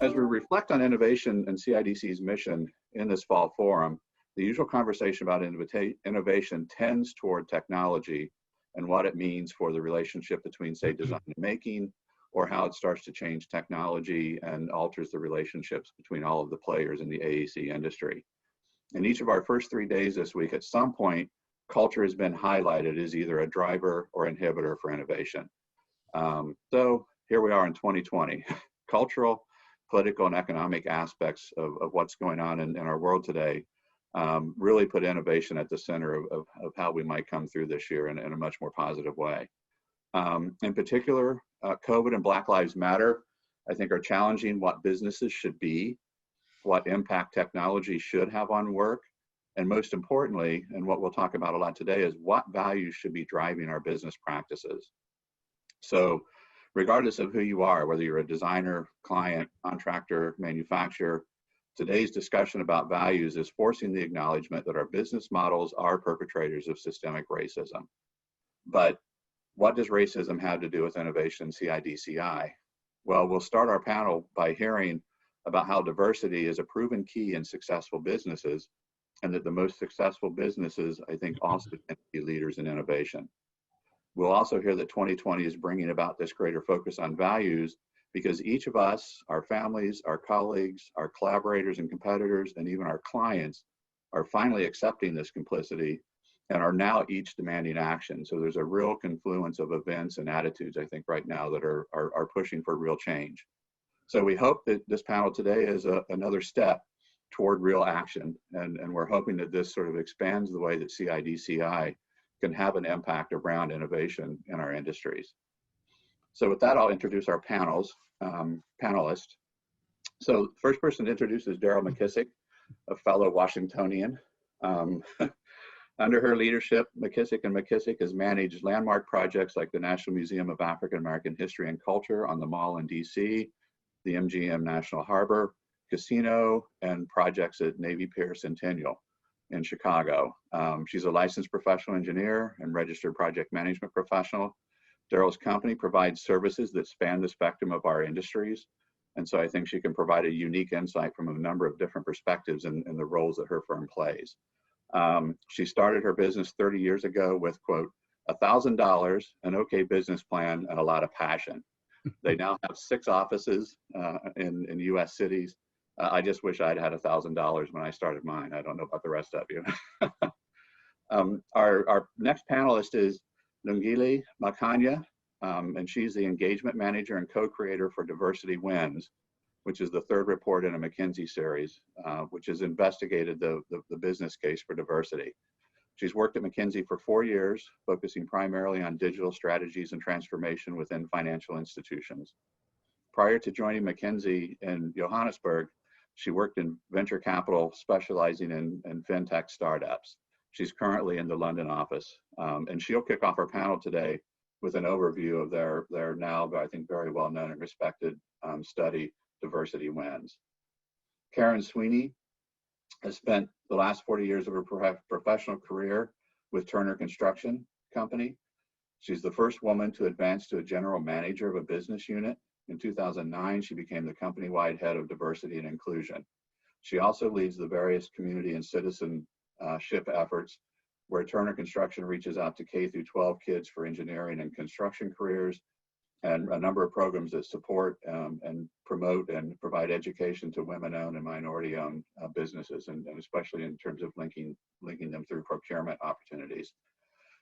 As we reflect on innovation and CIDC's mission in this fall forum, the usual conversation about innovation tends toward technology and what it means for the relationship between, say, design and making, or how it starts to change technology and alters the relationships between all of the players in the AEC industry. In each of our first 3 days this week, at some point, culture has been highlighted as either a driver or inhibitor for innovation. So here we are in 2020. Cultural, political, and economic aspects of what's going on in our world today really put innovation at the center of how we might come through this year in a much more positive way. In particular, COVID and Black Lives Matter, I think, are challenging what businesses should be, what impact technology should have on work, and most importantly, and what we'll talk about a lot today, is what values should be driving our business practices. So regardless of who you are, whether you're a designer, client, contractor, manufacturer, today's discussion about values is forcing the acknowledgement that our business models are perpetrators of systemic racism. But what does racism have to do with innovation CIDCI? Well, we'll start our panel by hearing about how diversity is a proven key in successful businesses, and that the most successful businesses, I think, also tend to be leaders in innovation. We'll also hear that 2020 is bringing about this greater focus on values because each of us, our families, our colleagues, our collaborators and competitors, and even our clients are finally accepting this complicity and are now each demanding action. So there's a real confluence of events and attitudes, I think, right now that are pushing for real change. So we hope that this panel today is another step toward real action. And we're hoping that this sort of expands the way that CIDCI can have an impact around innovation in our industries. So with that, I'll introduce our panelists. So the first person to introduce is Deryl McKissack, a fellow Washingtonian. Under her leadership, McKissack has managed landmark projects like the National Museum of African American History and Culture on the Mall in DC, the MGM National Harbor, Casino, and projects at Navy Pier Centennial in Chicago. She's a licensed professional engineer and registered project management professional. Deryl's company provides services that span the spectrum of our industries. And so I think she can provide a unique insight from a number of different perspectives in the roles that her firm plays. She started her business 30 years ago with, quote, $1,000, an okay business plan, and a lot of passion. They now have 6 offices in US cities. I just wish I'd had $1,000 when I started mine. I don't know about the rest of you. Our next panelist is Lungile Makhanya, and she's the engagement manager and co-creator for Diversity Wins, which is the 3rd report in a McKinsey series, which has investigated the business case for diversity. She's worked at McKinsey for 4 years, focusing primarily on digital strategies and transformation within financial institutions. Prior to joining McKinsey in Johannesburg, she worked in venture capital, specializing in fintech startups. She's currently in the London office, and she'll kick off our panel today with an overview of their now, I think, very well known and respected study, Diversity Wins. Karen Sweeney has spent the last 40 years of her professional career with Turner Construction Company. She's the first woman to advance to a general manager of a business unit. In 2009, she became the company-wide head of diversity and inclusion. She also leads the various community and citizenship efforts where Turner Construction reaches out to K through 12 kids for engineering and construction careers, and a number of programs that support and promote and provide education to women-owned and minority-owned businesses, and especially in terms of linking them through procurement opportunities.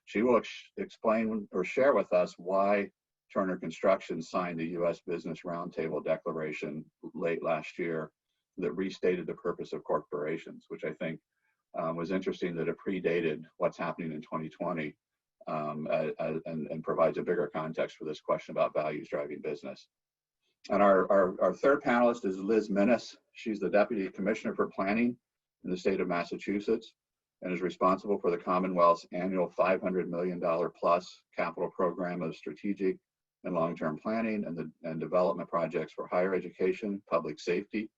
She will explain or share with us why Turner Construction signed the U.S. Business Roundtable Declaration late last year that restated the purpose of corporations, which I think was interesting that it predated what's happening in 2020 and provides a bigger context for this question about values driving business. And our third panelist is Liz Minnis. She's the Deputy Commissioner for Planning in the state of Massachusetts and is responsible for the Commonwealth's annual $500 million plus capital program of strategic and long-term planning and development projects for higher education, public safety,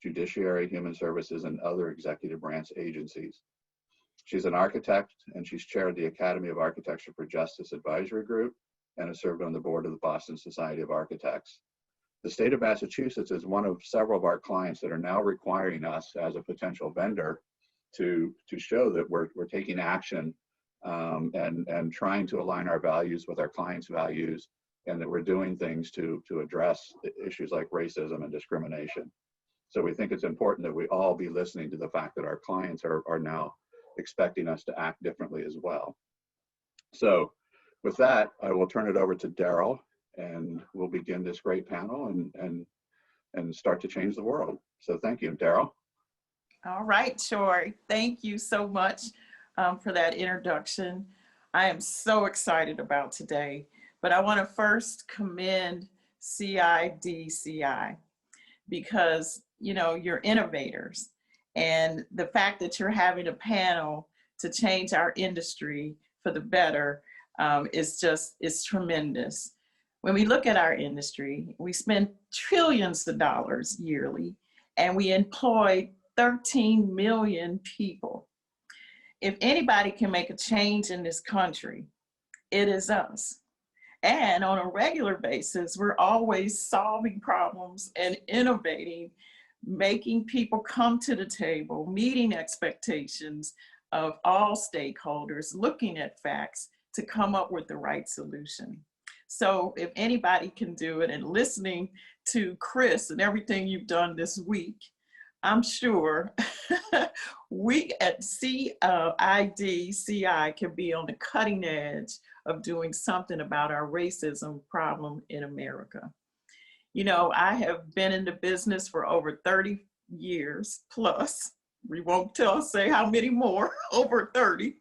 judiciary, human services, and other executive branch agencies. She's an architect, and she's chaired the Academy of Architecture for Justice Advisory Group and has served on the board of the Boston Society of Architects. the state of Massachusetts is one of several of our clients that are now requiring us as a potential vendor to show that we're taking action and trying to align our values with our clients' values, and that we're doing things to address issues like racism and discrimination. So we think it's important that we all be listening to the fact that our clients are now expecting us to act differently as well. So with that, I will turn it over to Deryl, and we'll begin this great panel and start to change the world. So thank you, Deryl. All right, Troy. Thank you so much for that introduction. I am so excited about today, but I want to first commend CIDCI because, you know, you're innovators, and the fact that you're having a panel to change our industry for the better is tremendous. When we look at our industry, we spend trillions of dollars yearly, and we employ 13 million people. If anybody can make a change in this country, it is us. And on a regular basis, we're always solving problems and innovating, making people come to the table, meeting expectations of all stakeholders, looking at facts to come up with the right solution. So if anybody can do it, and listening to Chris and everything you've done this week, I'm sure we at CIDCI can be on the cutting edge of doing something about our racism problem in America. You know, I have been in the business for over 30 years plus. We won't say how many more, over 30.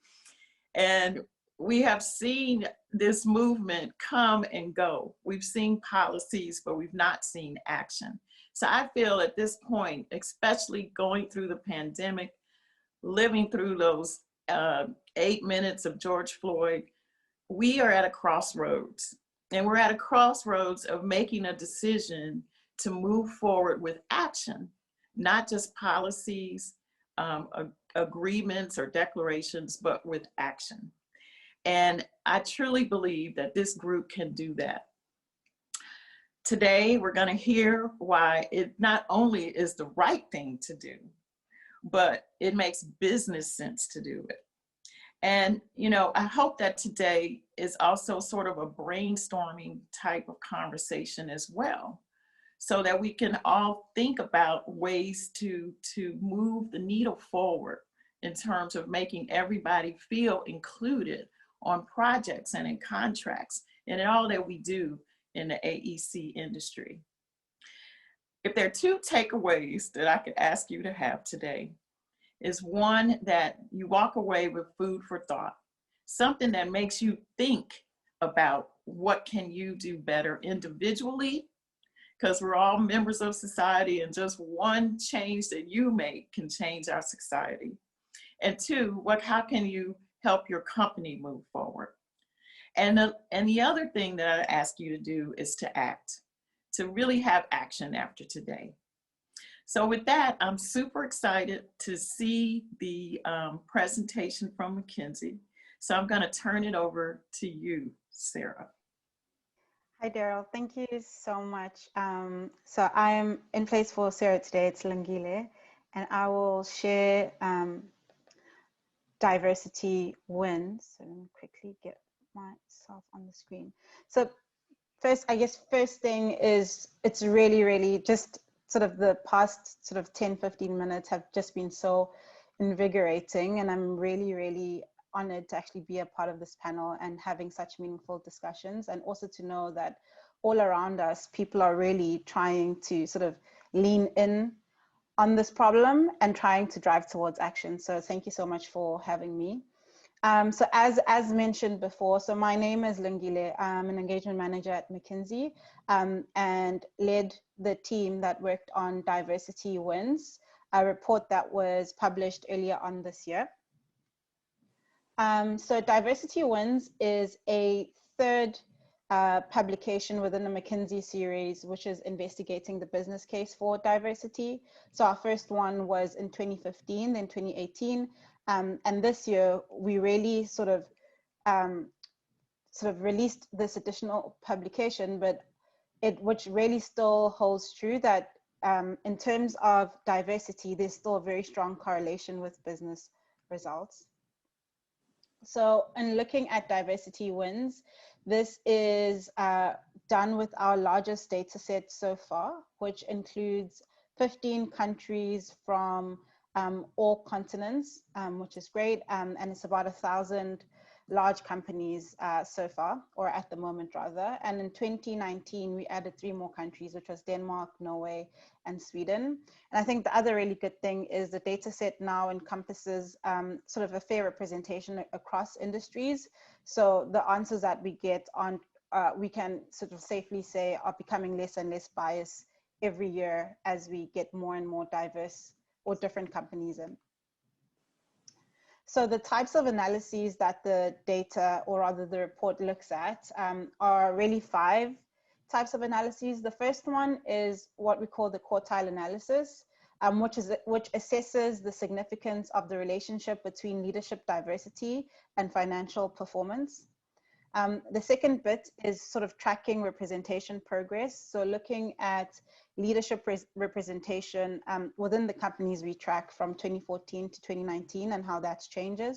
And we have seen this movement come and go. We've seen policies, but we've not seen action. So I feel at this point, especially going through the pandemic, living through those 8 minutes of George Floyd, we are at a crossroads. And we're at a crossroads of making a decision to move forward with action, not just policies, agreements or declarations, but with action. And I truly believe that this group can do that. Today, we're going to hear why it not only is the right thing to do, but it makes business sense to do it. And, you know, I hope that today is also sort of a brainstorming type of conversation as well, so that we can all think about ways to move the needle forward in terms of making everybody feel included on projects and in contracts and in all that we do in the AEC industry. If there are two takeaways that I could ask you to have today, is one, that you walk away with food for thought, something that makes you think about what can you do better individually, because we're all members of society, and just one change that you make can change our society. And two, how can you help your company move forward? And the other thing that I ask you to do is to act, to really have action after today. So with that, I'm super excited to see the presentation from McKinsey. So I'm going to turn it over to you, Sarah. Hi, Deryl. Thank you so much. So I'm in place for Sarah today. It's Lungile, and I will share diversity wins. So let me quickly get myself on the screen. So first thing is, it's really just sort of the past sort of 10-15 minutes have just been so invigorating, and I'm really honored to actually be a part of this panel and having such meaningful discussions, and also to know that all around us people are really trying to sort of lean in on this problem and trying to drive towards action. So thank you so much for having me. So as mentioned before, so my name is Lungile. I'm an engagement manager at McKinsey, and led the team that worked on Diversity Wins, a report that was published earlier on this year. So Diversity Wins is a third publication within the McKinsey series, which is investigating the business case for diversity. So our first one was in 2015, then 2018. And this year, we really sort of released this additional publication, but which really still holds true, that in terms of diversity, there's still a very strong correlation with business results. So in looking at diversity wins, this is done with our largest data set so far, which includes 15 countries from all continents, which is great. And it's about 1,000 large companies so far, or at the moment rather. And in 2019, we added 3 more countries, which was Denmark, Norway, and Sweden. And I think the other really good thing is the data set now encompasses sort of a fair representation across industries. So the answers that we get on, we can sort of safely say, are becoming less and less biased every year as we get more and more diverse or different companies in. So the types of analyses that the data, or rather the report, looks at are really 5 types of analyses. The first one is what we call the quartile analysis, which assesses the significance of the relationship between leadership diversity and financial performance. The second bit is sort of tracking representation progress. So looking at leadership representation within the companies we track from 2014 to 2019 and how that's changing.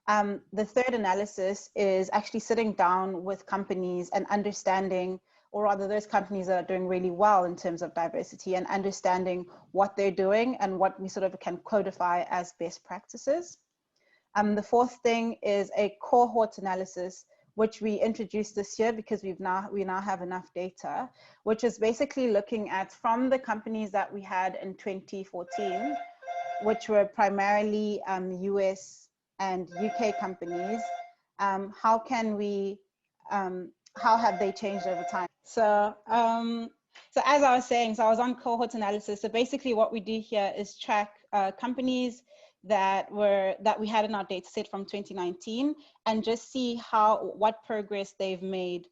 The third analysis is actually sitting down with companies and understanding, or rather those companies that are doing really well in terms of diversity, and understanding what they're doing and what we sort of can codify as best practices. The fourth thing is a cohort analysis, which we introduced this year because we now have enough data, which is basically looking at, from the companies that we had in 2014, which were primarily US and UK companies, how have they changed over time? So as I was saying, so I was on cohort analysis. So basically what we do here is track companies that we had in our data set from 2019, and just see what progress they've made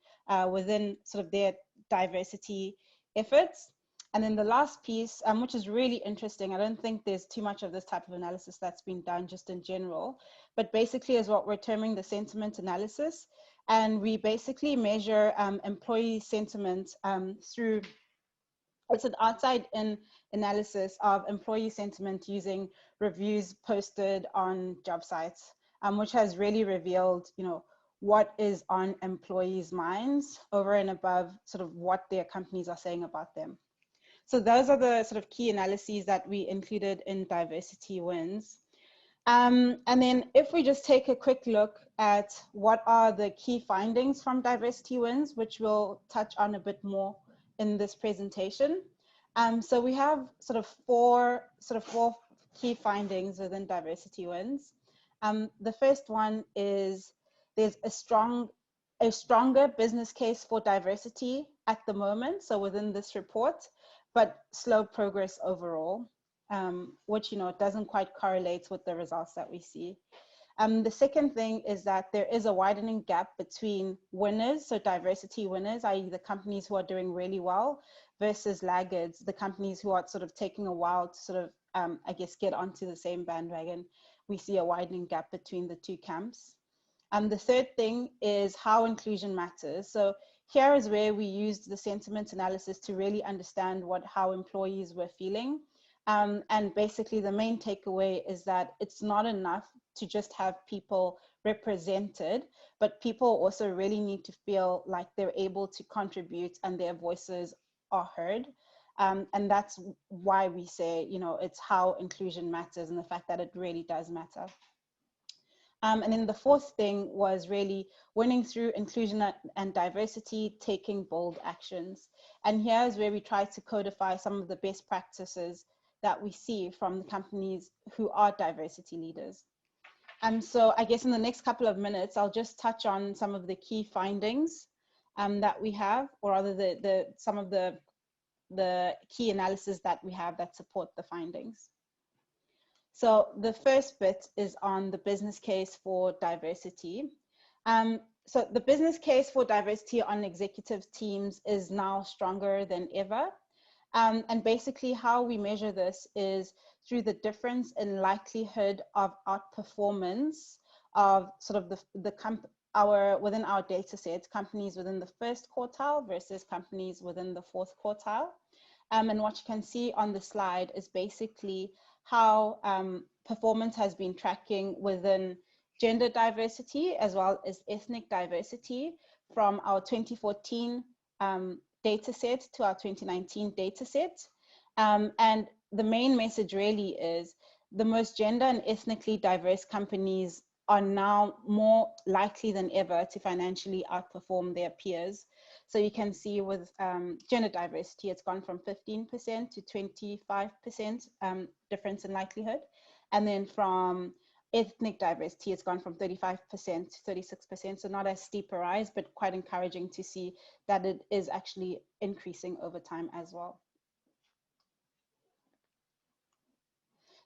within sort of their diversity efforts. And then the last piece, which is really interesting, I don't think there's too much of this type of analysis that's been done just in general, but basically is what we're terming the sentiment analysis. And we basically measure employee sentiment through, it's an outside-in analysis of employee sentiment using reviews posted on job sites, which has really revealed, what is on employees' minds over and above sort of what their companies are saying about them. So those are the sort of key analyses that we included in diversity wins. And then if we just take a quick look at what are the key findings from diversity wins, which we'll touch on a bit more in this presentation. So we have sort of four key findings within diversity wins. The first one is there's a stronger business case for diversity at the moment, so within this report, but slow progress overall, which doesn't quite correlate with the results that we see. The second thing is that there is a widening gap between winners, so diversity winners, i.e. the companies who are doing really well, versus laggards, the companies who are sort of taking a while to sort of, I guess, get onto the same bandwagon. We see a widening gap between the two camps. The third thing is how inclusion matters. So here is where we used the sentiment analysis to really understand how employees were feeling. And basically the main takeaway is that it's not enough to just have people represented, but people also really need to feel like they're able to contribute and their voices are heard. And that's why we say, it's how inclusion matters, and the fact that it really does matter. And then the fourth thing was really winning through inclusion and diversity, taking bold actions. And here's where we try to codify some of the best practices that we see from the companies who are diversity leaders. And so I guess in the next couple of minutes, I'll just touch on some of the key findings that we have, or rather some of the key analysis that we have that support the findings. So the first bit is on the business case for diversity. So the business case for diversity on executive teams is now stronger than ever. And basically how we measure this is through the difference in likelihood of outperformance of sort of within our data set, companies within the first quartile versus companies within the fourth quartile. And what you can see on the slide is basically how performance has been tracking within gender diversity as well as ethnic diversity from our 2014 data set to our 2019 data set. And the main message really is the most gender and ethnically diverse companies are now more likely than ever to financially outperform their peers. So you can see with gender diversity, it's gone from 15% to 25% difference in likelihood. And then from ethnic diversity, it's gone from 35% to 36%. So not as steep a rise, but quite encouraging to see that it is actually increasing over time as well.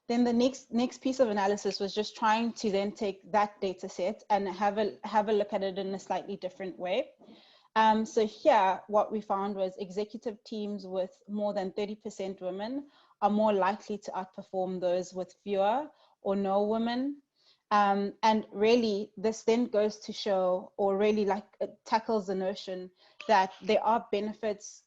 Then the next piece of analysis was just trying to then take that data set and have a look at it in a slightly different way. So here, what we found was executive teams with more than 30% women are more likely to outperform those with fewer or no women. And really, this then goes to show, or really like it tackles the notion that there are benefits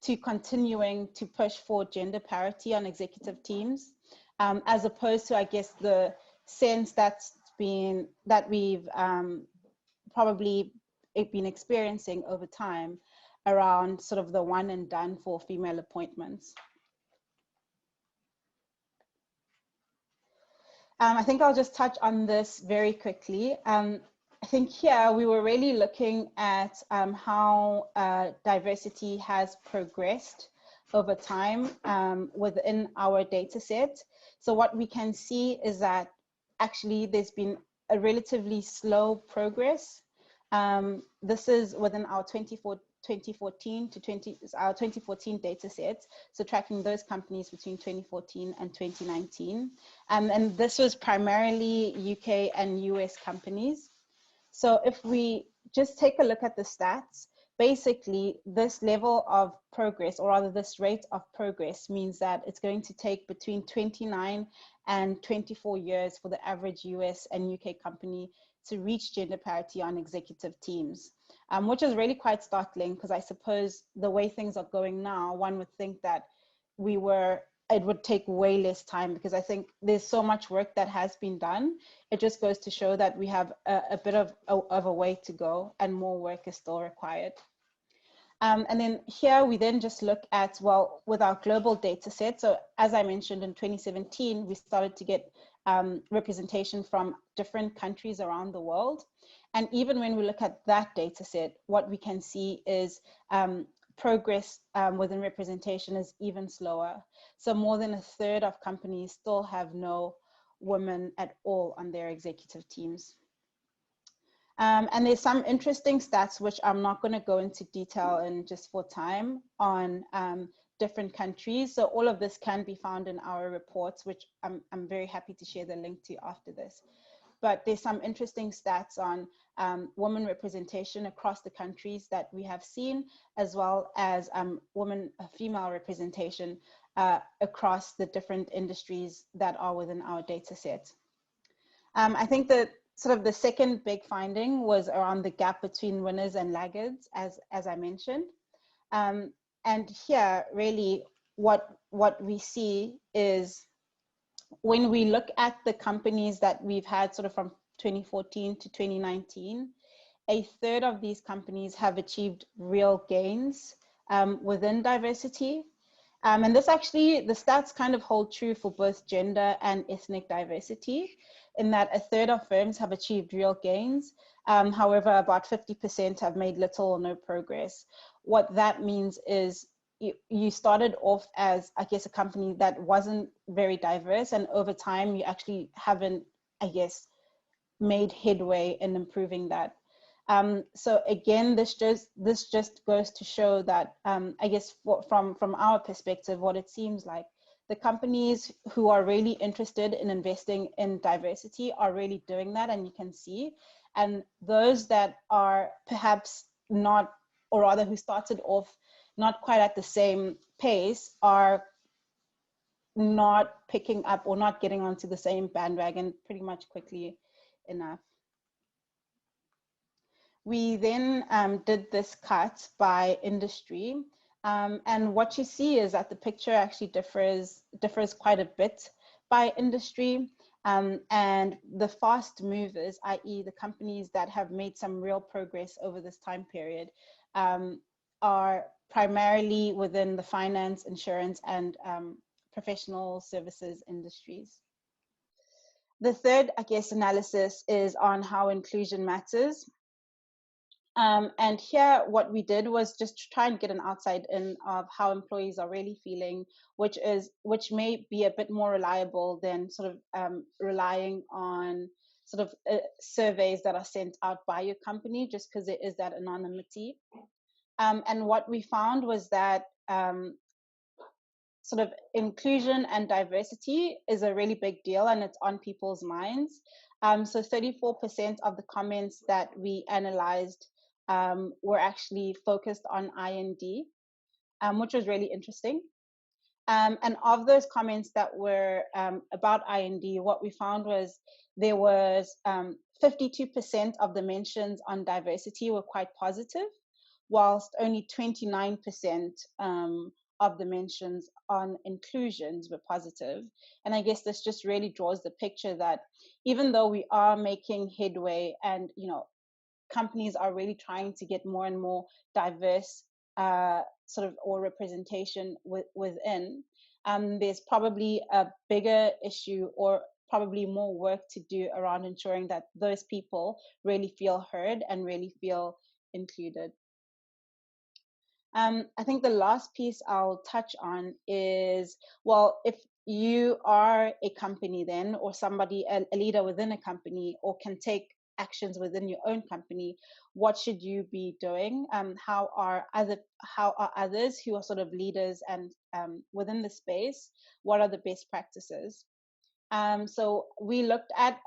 to continuing to push for gender parity on executive teams, as opposed to, I guess, the sense that we've probably been experiencing over time around sort of the one and done for female appointments. I think I'll just touch on this very quickly. I think here we were really looking at how diversity has progressed over time within our data set. So what we can see is that actually there's been a relatively slow progress. This is within our 2014 to our 2014 data set, so tracking those companies between 2014 and 2019. And this was primarily UK and US companies. So if we just take a look at the stats, basically this level of progress, or rather this rate of progress, means that it's going to take between 29 and 24 years for the average US and UK company to reach gender parity on executive teams, which is really quite startling, because I suppose the way things are going now, one would think that it would take way less time, because I think there's so much work that has been done. It just goes to show that we have a bit of a way to go and more work is still required. And then here we then just look at, well, with our global data set. So as I mentioned, in 2017, we started to get representation from different countries around the world. And even when we look at that data set, what we can see is progress within representation is even slower. So more than a third of companies still have no women at all on their executive teams. And there's some interesting stats, which I'm not going to go into detail in just for time, on different countries. So all of this can be found in our reports, which I'm very happy to share the link to after this. But there's some interesting stats on women representation across the countries that we have seen, as well as female representation across the different industries that are within our data set. I think that sort of the second big finding was around the gap between winners and laggards, as I mentioned. And here, really, what we see is, when we look at the companies that we've had sort of from 2014 to 2019, a third of these companies have achieved real gains within diversity. And this actually, the stats kind of hold true for both gender and ethnic diversity, in that a third of firms have achieved real gains. However, about 50% have made little or no progress. What that means is you started off as, I guess, a company that wasn't very diverse, and over time you actually haven't, I guess, made headway in improving that. So again, this just goes to show that, I guess, from our perspective, what it seems like, the companies who are really interested in investing in diversity are really doing that, and you can see. And those that are perhaps not, or rather who started off not quite at the same pace, are not picking up or not getting onto the same bandwagon pretty much quickly enough. we then did this cut by industry. And what you see is that the picture actually differs quite a bit by industry. And the fast movers, i.e. the companies that have made some real progress over this time period, are primarily within the finance, insurance, and professional services industries. The third, I guess, analysis is on how inclusion matters. And here, what we did was just to try and get an outside in of how employees are really feeling, which may be a bit more reliable than sort of relying on sort of surveys that are sent out by your company, just because there is that anonymity. And what we found was that sort of inclusion and diversity is a really big deal, and it's on people's minds. So 34% of the comments that we analyzed were actually focused on IND, which was really interesting. And of those comments that were about IND, what we found was there was 52% of the mentions on diversity were quite positive, whilst only 29% of the mentions on inclusions were positive. And I guess this just really draws the picture that even though we are making headway and, you know, companies are really trying to get more and more diverse sort of or representation within, there's probably a bigger issue or probably more work to do around ensuring that those people really feel heard and really feel included. I think the last piece I'll touch on is, well, if you are a company then, or somebody, a leader within a company, or can take actions within your own company, what should you be doing? How are others who are sort of leaders and within the space, what are the best practices? So we looked at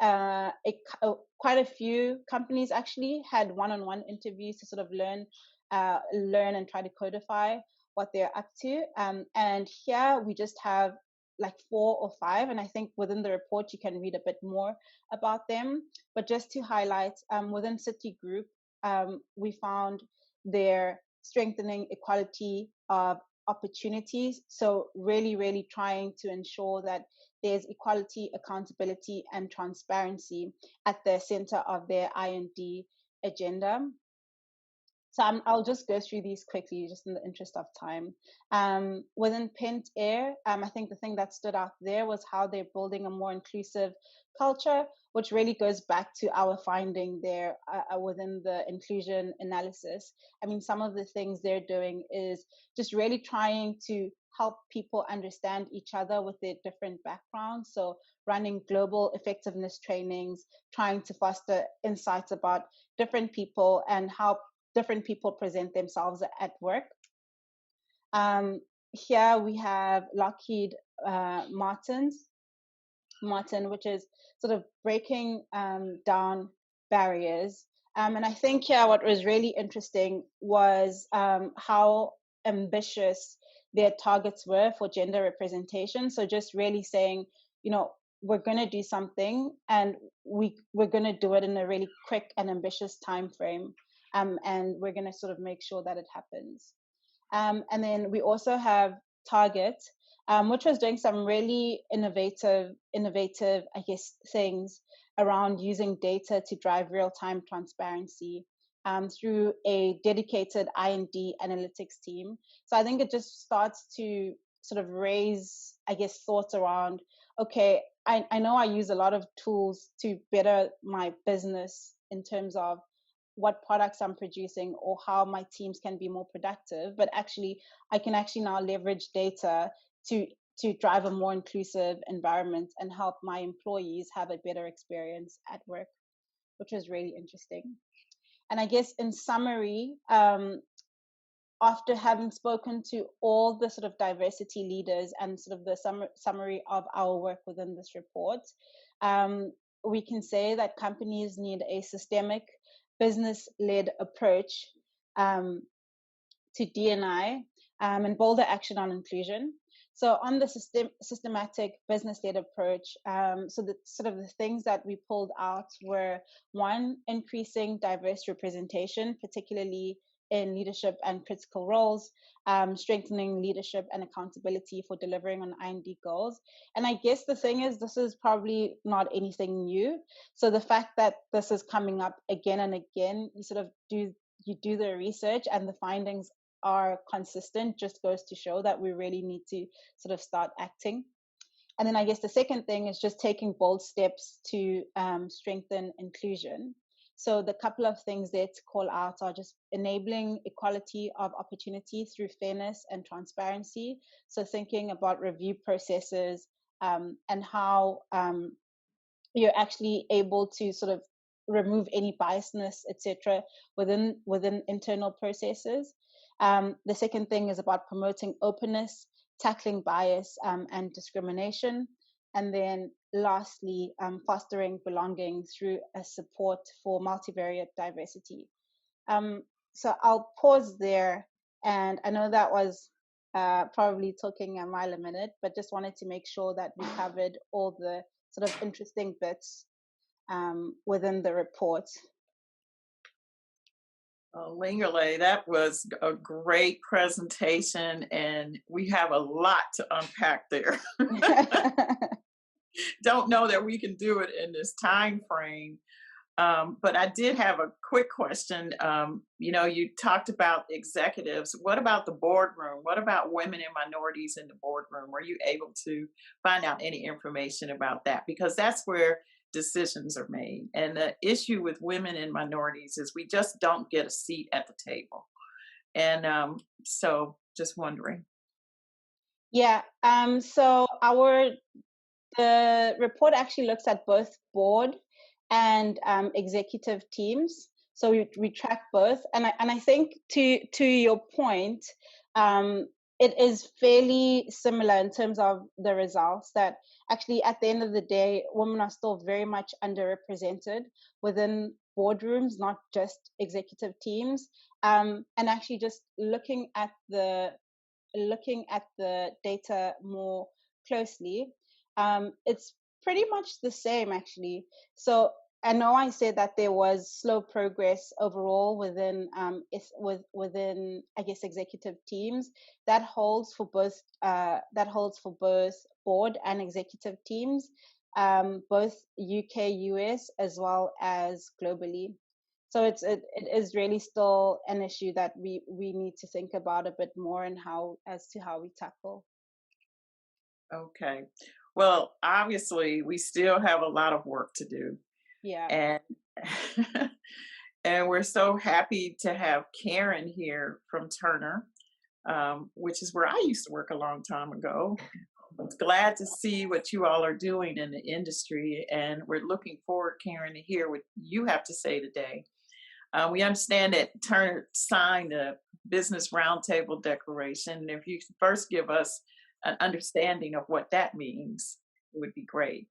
quite a few companies actually had one-on-one interviews to sort of learn and try to codify what they're up to. And here we just have like 4 or 5, and I think within the report you can read a bit more about them. But just to highlight, within CIDCI Group, we found their strengthening equality of opportunities. So really, really trying to ensure that there's equality, accountability, and transparency at the center of their I&D agenda. So I'll just go through these quickly, just in the interest of time. Within Pent Air, I think the thing that stood out there was how they're building a more inclusive culture, which really goes back to our finding there within the inclusion analysis. I mean, some of the things they're doing is just really trying to help people understand each other with their different backgrounds. So running global effectiveness trainings, trying to foster insights about different people and how different people present themselves at work. Here we have Lockheed Martin, which is sort of breaking down barriers. And I think here what was really interesting was how ambitious their targets were for gender representation. So just really saying, you know, we're going to do something and we're going to do it in a really quick and ambitious time frame. And we're going to sort of make sure that it happens. And then we also have Target, which was doing some really innovative, I guess, things around using data to drive real-time transparency through a dedicated I&D analytics team. So I think it just starts to sort of raise, I guess, thoughts around, okay, I know I use a lot of tools to better my business in terms of what products I'm producing or how my teams can be more productive, but actually I can actually now leverage data to drive a more inclusive environment and help my employees have a better experience at work, which was really interesting. And I guess in summary, after having spoken to all the sort of diversity leaders and sort of the summary of our work within this report, we can say that companies need a systemic business-led approach to D&I and bolder action on inclusion. So on the systematic business-led approach, so the sort of the things that we pulled out were, one, increasing diverse representation, particularly in leadership and critical roles, strengthening leadership and accountability for delivering on IND goals. And I guess the thing is, this is probably not anything new. So the fact that this is coming up again and again, you do the research and the findings are consistent, just goes to show that we really need to sort of start acting. And then I guess the second thing is just taking bold steps to strengthen inclusion. So the couple of things there to call out are just enabling equality of opportunity through fairness and transparency. So thinking about review processes and how you're actually able to sort of remove any biasness, etc., within internal processes. The second thing is about promoting openness, tackling bias and discrimination. And then lastly, fostering belonging through a support for multivariate diversity. So I'll pause there. And I know that was probably talking a mile a minute, but just wanted to make sure that we covered all the sort of interesting bits within the report. Lungile, that was a great presentation, and we have a lot to unpack there. Don't know that we can do it in this time frame, but I did have a quick question. You talked about executives. What about the boardroom? What about women and minorities in the boardroom? Were you able to find out any information about that? Because that's where decisions are made. And the issue with women and minorities is we just don't get a seat at the table. And so just wondering. Yeah, so the report actually looks at both board and executive teams. So we track both. And I think to your point, it is fairly similar in terms of the results, that actually at the end of the day, women are still very much underrepresented within boardrooms, not just executive teams. And actually just looking at the data more closely, it's pretty much the same actually. So I know I said that there was slow progress overall within I guess executive teams. That holds for both board and executive teams, both UK, US, as well as globally. So it is really still an issue that we need to think about a bit more, and as to how we tackle. Okay. Well, obviously, we still have a lot of work to do. Yeah. And we're so happy to have Karen here from Turner, which is where I used to work a long time ago. I'm glad to see what you all are doing in the industry, and we're looking forward, Karen, to hear what you have to say today. We understand that Turner signed the Business Roundtable Declaration. And if you could first give us an understanding of what that means, it would be great.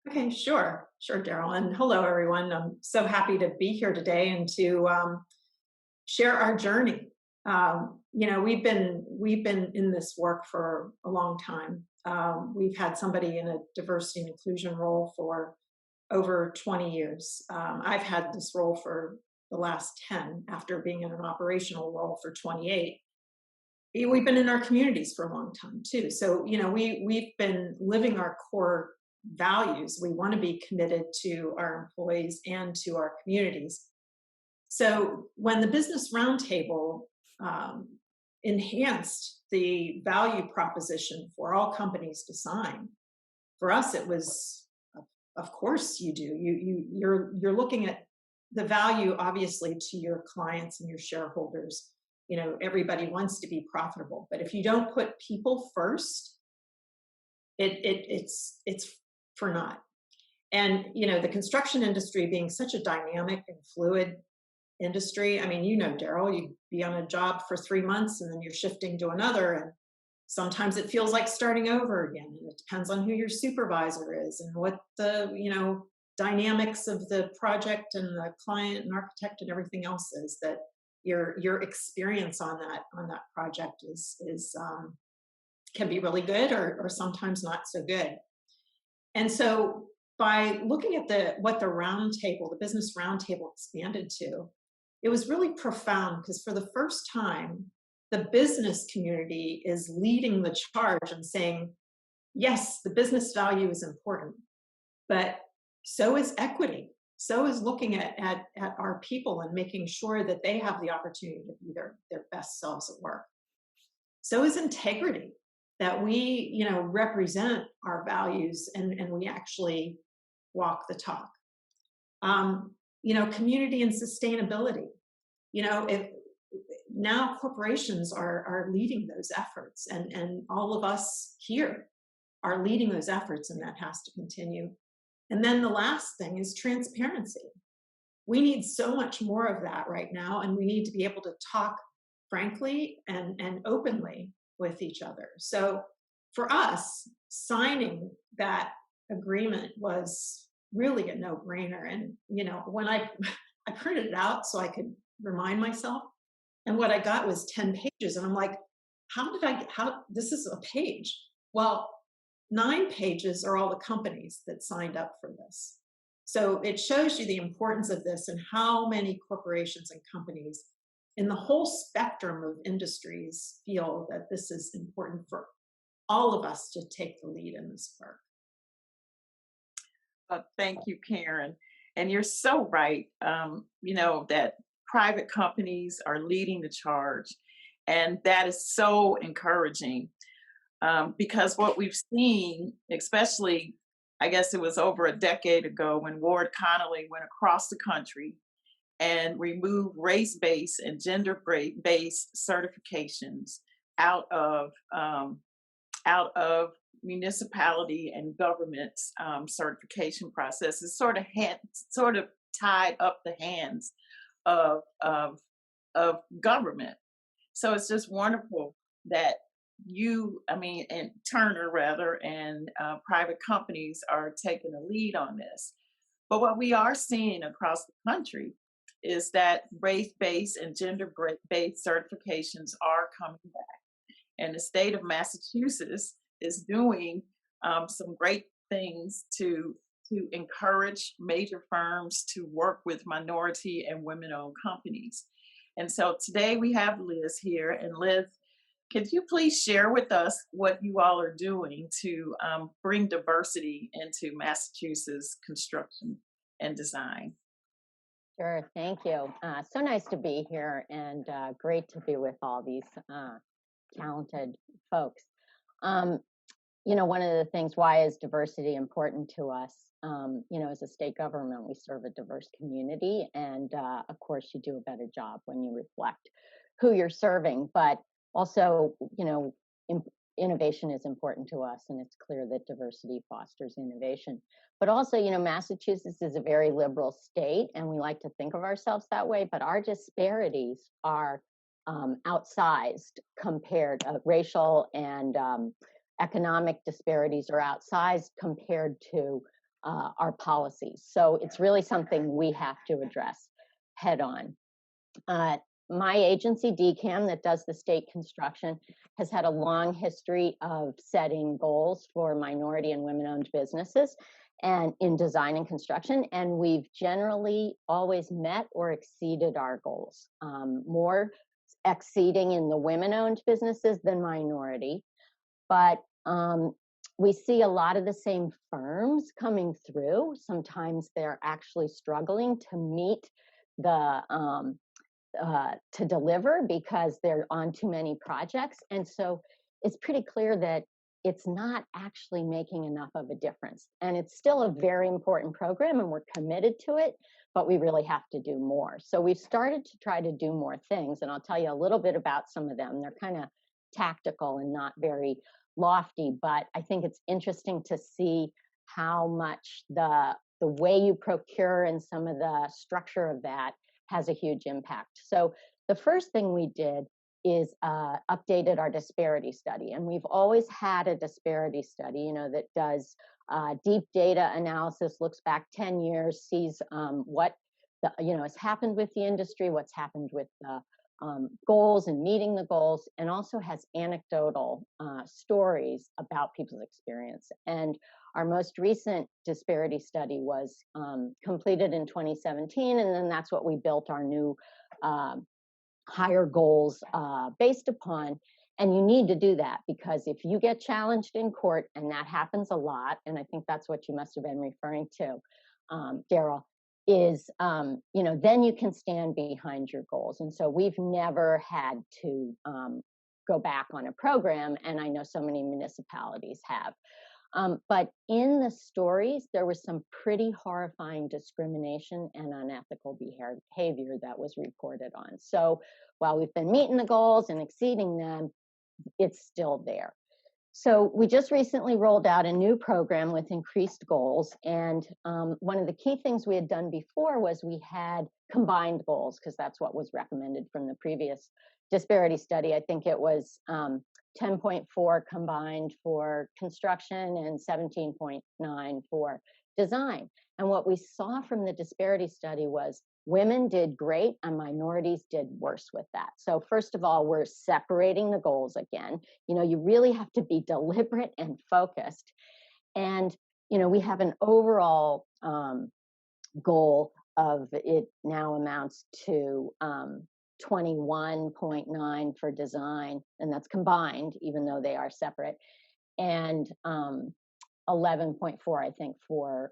Okay, sure, Deryl. And hello, everyone. I'm so happy to be here today and to share our journey. We've been in this work for a long time. We've had somebody in a diversity and inclusion role for over 20 years. I've had this role for the last 10 after being in an operational role for 28. We've been in our communities for a long time too. So, we've been living our core values. We want to be committed to our employees and to our communities. So when the Business Roundtable enhanced the value proposition for all companies to sign, for us it was, of course you do. You're looking at the value, obviously, to your clients and your shareholders. Everybody wants to be profitable, but if you don't put people first, it's for naught. And the construction industry being such a dynamic and fluid industry. I mean, Deryl, you'd be on a job for 3 months and then you're shifting to another, and sometimes it feels like starting over again. And it depends on who your supervisor is and what the dynamics of the project and the client and architect and everything else is, that your experience on that project is can be really good or sometimes not so good. And so by looking at what the roundtable, the business roundtable expanded to, it was really profound because for the first time, the business community is leading the charge and saying, yes, the business value is important, but so is equity. So is looking at our people and making sure that they have the opportunity to be their best selves at work. So is integrity, that we, represent our values and we actually walk the talk. Community and sustainability. If now corporations are leading those efforts, and all of us here are leading those efforts, and that has to continue. And then the last thing is transparency. We need so much more of that right now, and we need to be able to talk frankly and openly with each other. So for us, signing that agreement was really a no-brainer. And when I printed it out so I could remind myself, and what I got was 10 pages, and I'm like, how this is a page? Well, 9 pages are all the companies that signed up for this. So it shows you the importance of this and how many corporations and companies in the whole spectrum of industries feel that this is important for all of us to take the lead in this work. Thank you, Karen. And you're so right, that private companies are leading the charge. And that is so encouraging because what we've seen, especially, I guess it was over a decade ago when Ward Connolly went across the country and removed race-based and gender-based certifications out of municipality and government certification processes, sort of tied up the hands of government. So it's just wonderful that and Turner rather, and private companies are taking a lead on this. But what we are seeing across the country is that race-based and gender-based certifications are coming back. And the state of Massachusetts is doing some great things to encourage major firms to work with minority and women-owned companies. And so today we have Liz here. And Liz, could you please share with us what you all are doing to bring diversity into Massachusetts construction and design? Sure, thank you. So nice to be here, and great to be with all these talented folks. One of the things, why is diversity important to us? As a state government, we serve a diverse community, and of course, you do a better job when you reflect who you're serving. But also, innovation is important to us, and it's clear that diversity fosters innovation. But also, Massachusetts is a very liberal state, and we like to think of ourselves that way, but our disparities are outsized compared, racial and economic disparities are outsized compared to our policies. So it's really something we have to address head on. My agency, DCAM, that does the state construction, has had a long history of setting goals for minority and women-owned businesses and in design and construction, and we've generally always met or exceeded our goals, more exceeding in the women-owned businesses than minority. But we see a lot of the same firms coming through. Sometimes they're actually struggling to meet to deliver because they're on too many projects. And so it's pretty clear that it's not actually making enough of a difference. And it's still a very important program, and we're committed to it, but we really have to do more. So we've started to try to do more things, and I'll tell you a little bit about some of them. They're kind of tactical and not very lofty, but I think it's interesting to see how much the way you procure and some of the structure of that has a huge impact. So the first thing we did is updated our disparity study. And we've always had a disparity study, that does deep data analysis, looks back 10 years, sees what has happened with the industry, what's happened with the goals and meeting the goals, and also has anecdotal stories about people's experience. And our most recent disparity study was completed in 2017, and then that's what we built our new higher goals based upon. And you need to do that, because if you get challenged in court, and that happens a lot, and I think that's what you must have been referring to, Deryl, is, then you can stand behind your goals. And so we've never had to go back on a program, and I know so many municipalities have. But in the stories, there was some pretty horrifying discrimination and unethical behavior that was reported on. So while we've been meeting the goals and exceeding them, it's still there. So we just recently rolled out a new program with increased goals. And one of the key things we had done before was we had combined goals, because that's what was recommended from the previous disparity study. I think it was 10.4 combined for construction and 17.9 for design. And what we saw from the disparity study was women did great and minorities did worse with that. So first of all, we're separating the goals again. You really have to be deliberate and focused. And, we have an overall goal of, it now amounts to 21.9 for design, and that's combined, even though they are separate, and 11.4, I think, for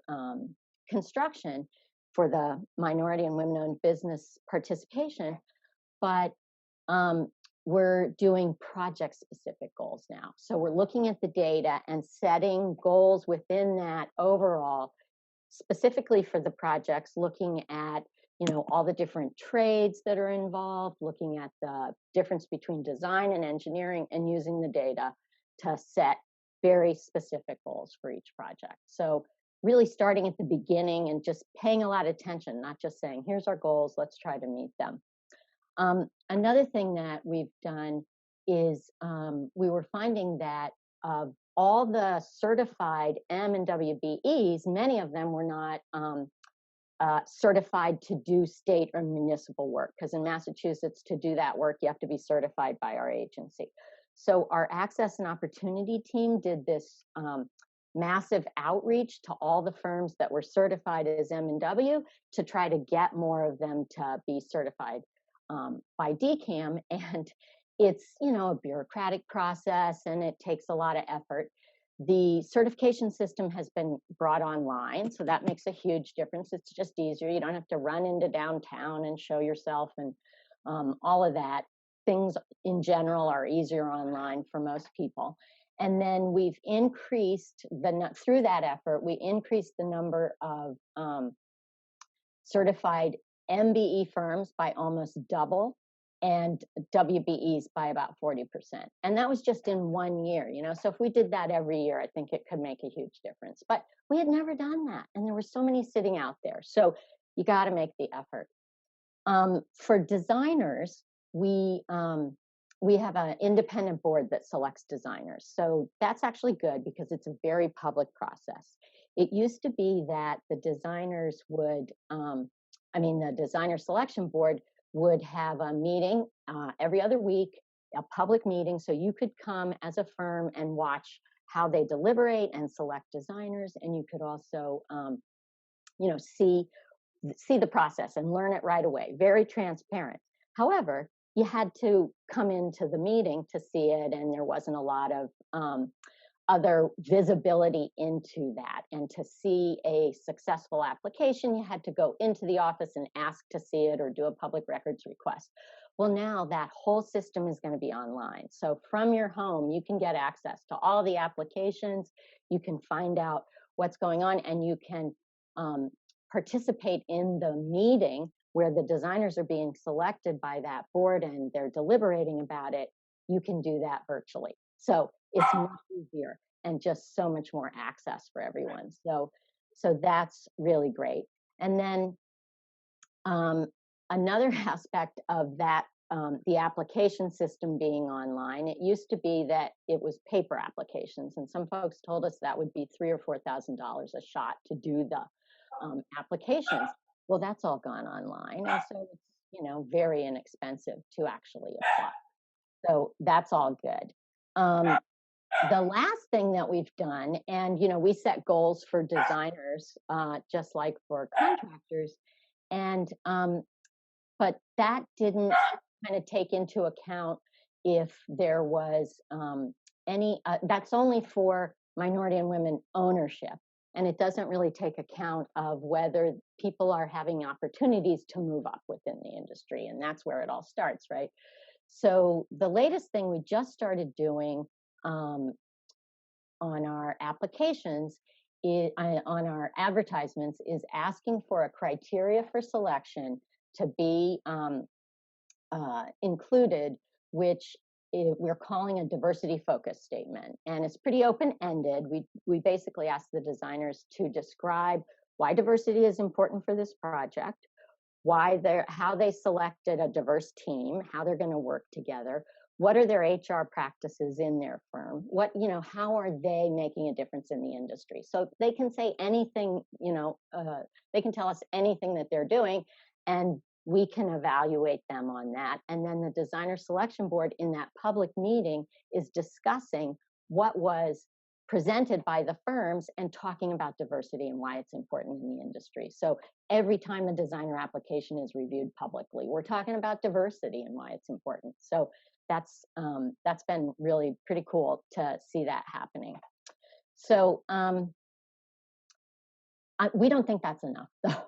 construction, for the minority and women-owned business participation. But we're doing project-specific goals now. So we're looking at the data and setting goals within that overall, specifically for the projects, looking at all the different trades that are involved, looking at the difference between design and engineering, and using the data to set very specific goals for each project. So really starting at the beginning and just paying a lot of attention, not just saying, here's our goals, let's try to meet them. Another thing that we've done is we were finding that of all the certified M and WBEs, many of them were not certified to do state or municipal work, because in Massachusetts, to do that work, you have to be certified by our agency. So our Access and Opportunity team did this massive outreach to all the firms that were certified as M&W to try to get more of them to be certified by DCAM. And it's, a bureaucratic process, and it takes a lot of effort. The certification system has been brought online, so that makes a huge difference. It's just easier. You don't have to run into downtown and show yourself, and all of that. Things in general are easier online for most people. And then we've increased through that effort, we increased the number of certified MBE firms by almost double, and WBEs by about 40%. And that was just in 1 year, so if we did that every year, I think it could make a huge difference. But we had never done that, and there were so many sitting out there. So you got to make the effort. For designers, we have an independent board that selects designers. So that's actually good, because it's a very public process. It used to be that the designers would, the designer selection board would have a meeting every other week, a public meeting, so you could come as a firm and watch how they deliberate and select designers, and you could also, see the process and learn it right away. Very transparent. However, you had to come into the meeting to see it, and there wasn't a lot of other visibility into that. And to see a successful application, you had to go into the office and ask to see it or do a public records request. Well, now that whole system is going to be online. So from your home, you can get access to all the applications. You can find out what's going on, and you can participate in the meeting where the designers are being selected by that board and they're deliberating about it. You can do that virtually. So it's much easier and just so much more access for everyone. So that's really great. And then another aspect of that, the application system being online, it used to be that it was paper applications, and some folks told us that would be $3,000 or $4,000 a shot to do the applications. Well, that's all gone online. And so it's, very inexpensive to actually apply. So that's all good. The last thing that we've done, and we set goals for designers, just like for contractors, and but that didn't kind of take into account if there was any. That's only for minority and women ownership, and it doesn't really take account of whether people are having opportunities to move up within the industry, and that's where it all starts, right? So the latest thing we just started doing on our applications, on our advertisements, is asking for a criteria for selection to be included, which we're calling a diversity focus statement. And it's pretty open-ended. We basically ask the designers to describe why diversity is important for this project, how they selected a diverse team, how they're going to work together, what are their HR practices in their firm, how are they making a difference in the industry. So they can say anything, they can tell us anything that they're doing, and we can evaluate them on that. And then the designer selection board in that public meeting is discussing what was presented by the firms and talking about diversity and why it's important in the industry. So every time a designer application is reviewed publicly, we're talking about diversity and why it's important. So that's been really pretty cool to see that happening. So we don't think that's enough, though.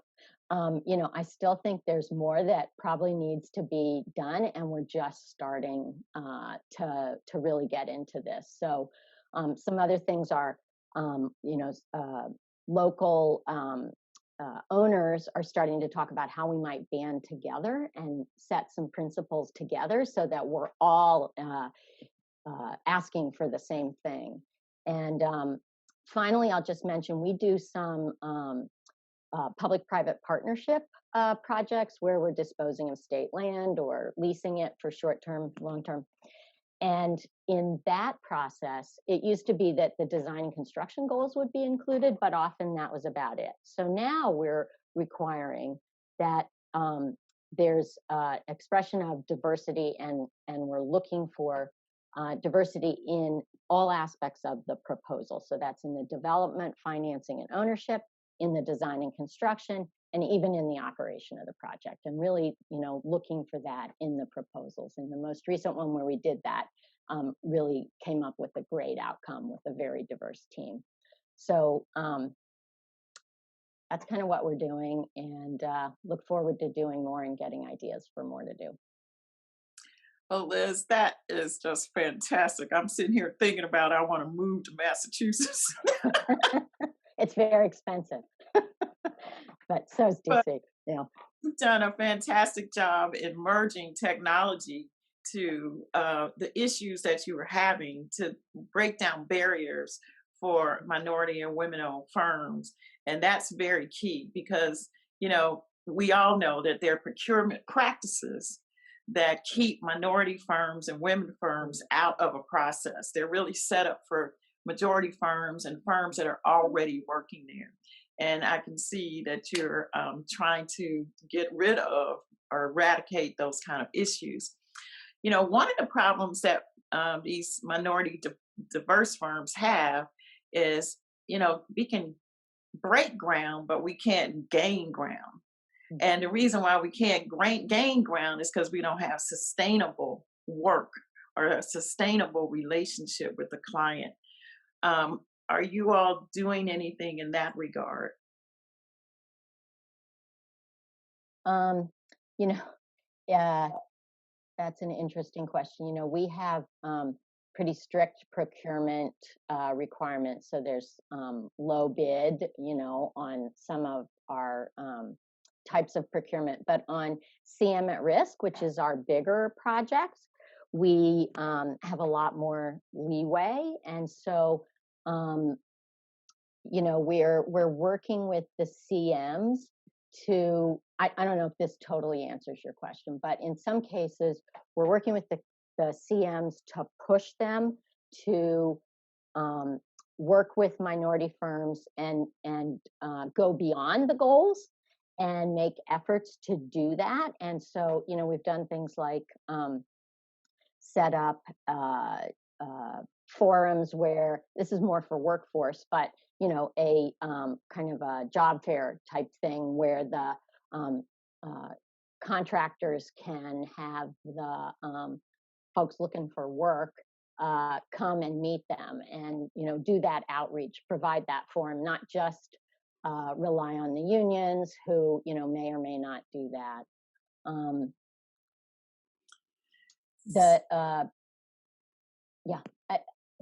I still think there's more that probably needs to be done, and we're just starting to really get into this. So some other things are, local owners are starting to talk about how we might band together and set some principles together so that we're all asking for the same thing. And finally, I'll just mention we do some public-private partnership projects where we're disposing of state land or leasing it for short-term, long-term. And in that process, it used to be that the design and construction goals would be included, but often that was about it. So now we're requiring that there's expression of diversity, and we're looking for diversity in all aspects of the proposal. So that's in the development, financing, and ownership, in the design and construction, and even in the operation of the project, and really, looking for that in the proposals. And the most recent one where we did that really came up with a great outcome with a very diverse team. So that's kind of what we're doing, and look forward to doing more and getting ideas for more to do. Well, Liz, that is just fantastic. I'm sitting here thinking about I want to move to Massachusetts. It's very expensive, but so is DC. You've done a fantastic job in merging technology to the issues that you were having to break down barriers for minority and women-owned firms. And that's very key because, we all know that there are procurement practices that keep minority firms and women firms out of a process. They're really set up for majority firms and firms that are already working there. And I can see that you're trying to get rid of or eradicate those kind of issues. One of the problems that these minority diverse firms have is, we can break ground, but we can't gain ground. And the reason why we can't gain ground is because we don't have sustainable work or a sustainable relationship with the client. Are you all doing anything in that regard? Yeah, that's an interesting question. We have pretty strict procurement requirements. So there's low bid, on some of our types of procurement, but on CM at risk, which is our bigger projects, we have a lot more leeway. And so, we're working with the CMs to, I don't know if this totally answers your question, but in some cases, we're working with the CMs to push them to work with minority firms and go beyond the goals and make efforts to do that. And so, you know, we've done things like set up forums where this is more for workforce, but, you know, a kind of a job fair type thing where the contractors can have the folks looking for work come and meet them and, you know, do that outreach, provide that forum, not just rely on the unions who, you know, may or may not do that.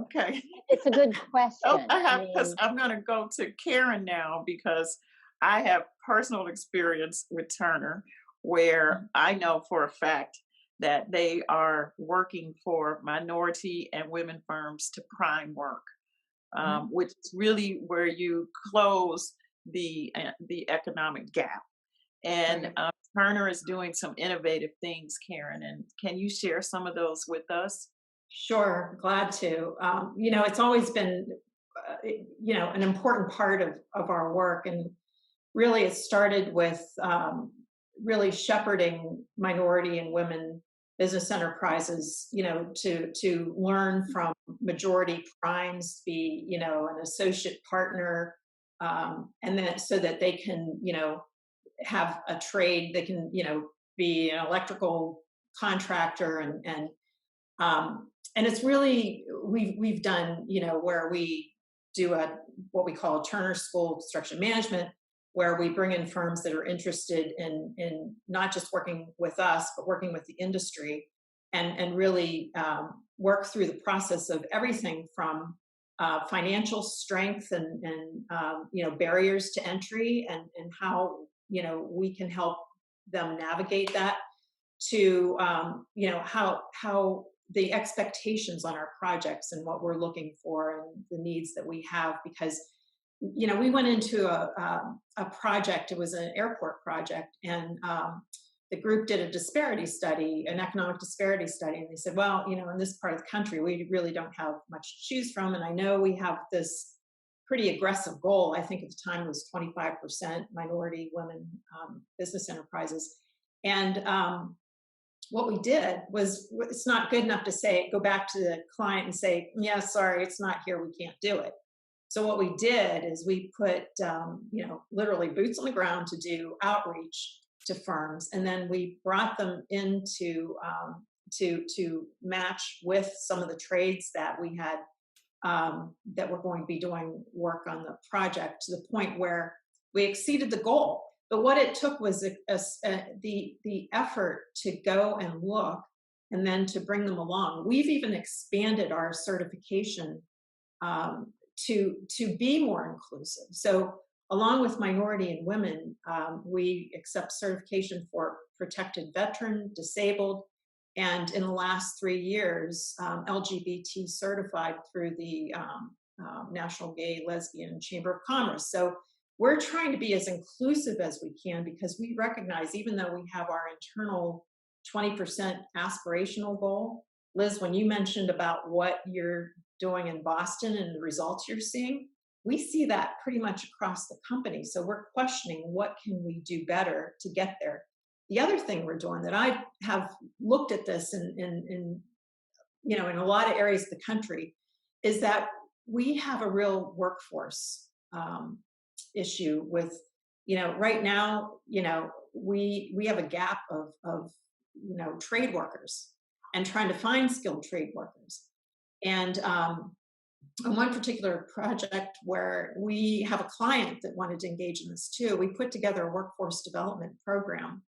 Okay. It's a good question. Oh, because I'm going to go to Karen now because I have personal experience with Turner where I know for a fact that they are working for minority and women firms to prime work, which is really where you close the economic gap. And Turner is doing some innovative things, Karen. And can you share some of those with us? Sure, glad to. You know, it's always been, you know, an important part of our work. And really it started with really shepherding minority and women business enterprises, you know, to learn from majority primes, be, you know, an associate partner, and then so that they can, you know, have a trade, they can, you know, be an electrical contractor and it's really, we've done, you know, where we do what we call Turner School of Construction Management, where we bring in firms that are interested in not just working with us, but working with the industry and really work through the process of everything from financial strength and you know, barriers to entry and how, you know, we can help them navigate that to, you know, how the expectations on our projects and what we're looking for and the needs that we have, because, you know, we went into a project, it was an airport project, and the group did a disparity study, an economic disparity study, and they said, well, you know, in this part of the country, we really don't have much to choose from, and I know we have this pretty aggressive goal. I think at the time it was 25% minority women business enterprises. And what we did was, it's not good enough to say, go back to the client and say, yeah, sorry, it's not here, we can't do it. So what we did is we put, you know, literally boots on the ground to do outreach to firms, and then we brought them into to match with some of the trades that we had that were going to be doing work on the project, to the point where we exceeded the goal. But what it took was the effort to go and look, and then to bring them along. We've even expanded our certification to be more inclusive. So along with minority and women, we accept certification for protected veteran, disabled, and in the last 3 years, LGBT certified through the National Gay, Lesbian Chamber of Commerce. So we're trying to be as inclusive as we can, because we recognize, even though we have our internal 20% aspirational goal, Liz, when you mentioned about what you're doing in Boston and the results you're seeing, we see that pretty much across the company. So we're questioning, what can we do better to get there? The other thing we're doing, that I have looked at this in you know, in a lot of areas of the country, is that we have a real workforce issue with, you know, right now, you know, we have a gap of you know, trade workers, and trying to find skilled trade workers. And on one particular project where we have a client that wanted to engage in this too, we put together a workforce development program.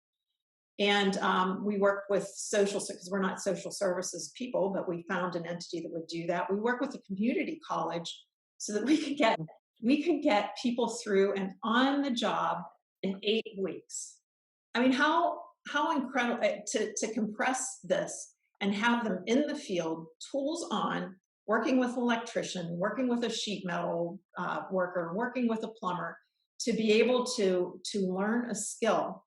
And we worked with because we're not social services people, but we found an entity that would do that. We work with a community college so that we could get people through and on the job in 8 weeks. I mean, how incredible to compress this and have them in the field, tools on, working with an electrician, working with a sheet metal worker, working with a plumber, to be able to learn a skill.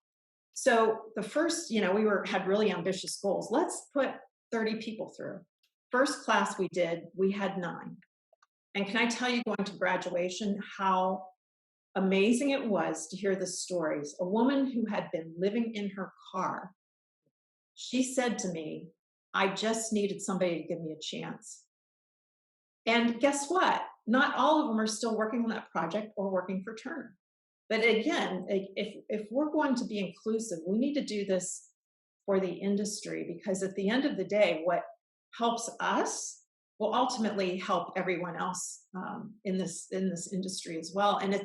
So the first, you know, we had really ambitious goals. Let's put 30 people through. First class we did, we had 9. And can I tell you, going to graduation, how amazing it was to hear the stories. A woman who had been living in her car, she said to me, I just needed somebody to give me a chance. And guess what? Not all of them are still working on that project or working for Turner. But again, if we're going to be inclusive, we need to do this for the industry, because at the end of the day, what helps us will ultimately help everyone else in this industry as well. And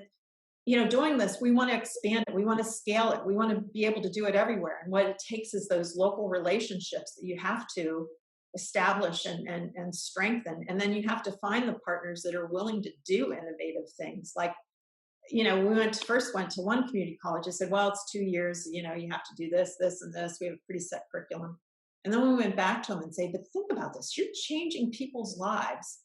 doing this, we want to expand it, we want to scale it, we want to be able to do it everywhere. And what it takes is those local relationships that you have to establish and strengthen. And then you have to find the partners that are willing to do innovative things. Like, we first went to one community college. I said, well, it's 2 years, you have to do this, this, and this. We have a pretty set curriculum. And then we went back to them and say, but think about this. You're changing people's lives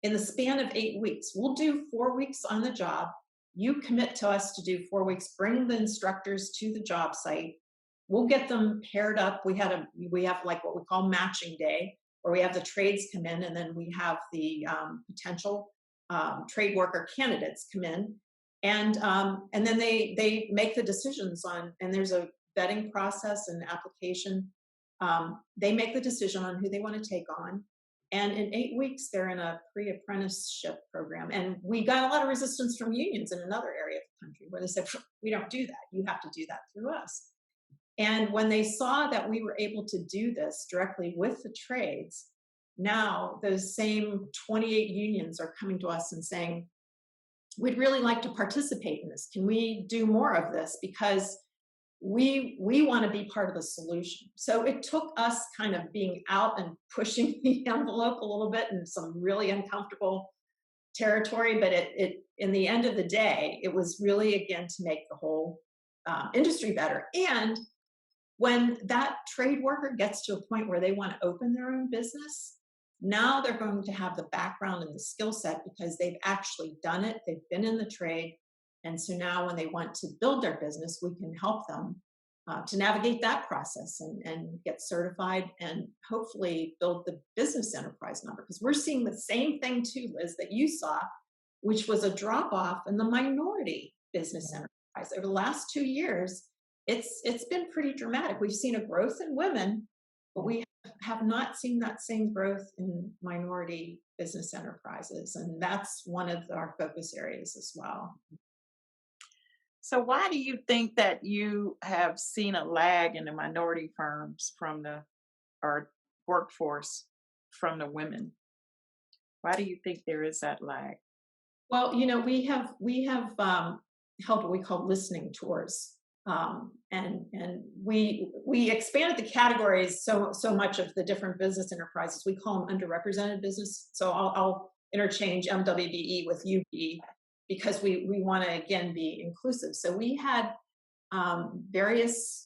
in the span of 8 weeks. We'll do 4 weeks on the job. You commit to us to do 4 weeks, bring the instructors to the job site. We'll get them paired up. We have like what we call matching day, where we have the trades come in, and then we have the potential trade worker candidates come in. And then they make the decisions and there's a vetting process and application. They make the decision on who they want to take on. And in 8 weeks, they're in a pre-apprenticeship program. And we got a lot of resistance from unions in another area of the country where they said, we don't do that. You have to do that through us. And when they saw that we were able to do this directly with the trades, now those same 28 unions are coming to us and saying, we'd really like to participate in this. Can we do more of this? Because we want to be part of the solution. So it took us kind of being out and pushing the envelope a little bit in some really uncomfortable territory. But it in the end of the day, it was really, again, to make the whole industry better. And when that trade worker gets to a point where they want to open their own business, now they're going to have the background and the skill set because they've actually done it. They've been in the trade. And so now when they want to build their business, we can help them to navigate that process and get certified and hopefully build the business enterprise number. Because we're seeing the same thing too, Liz, that you saw, which was a drop off in the minority business enterprise. Over the last 2 years, it's been pretty dramatic. We've seen a growth in women, but we have not seen that same growth in minority business enterprises. And that's one of our focus areas as well. So why do you think that you have seen a lag in the minority firms or workforce from the women? Why do you think there is that lag? Well, we have held what we call listening tours. And we expanded the categories so much of the different business enterprises. We call them underrepresented business. So I'll interchange MWBE with UBE because we want to, again, be inclusive. So we had various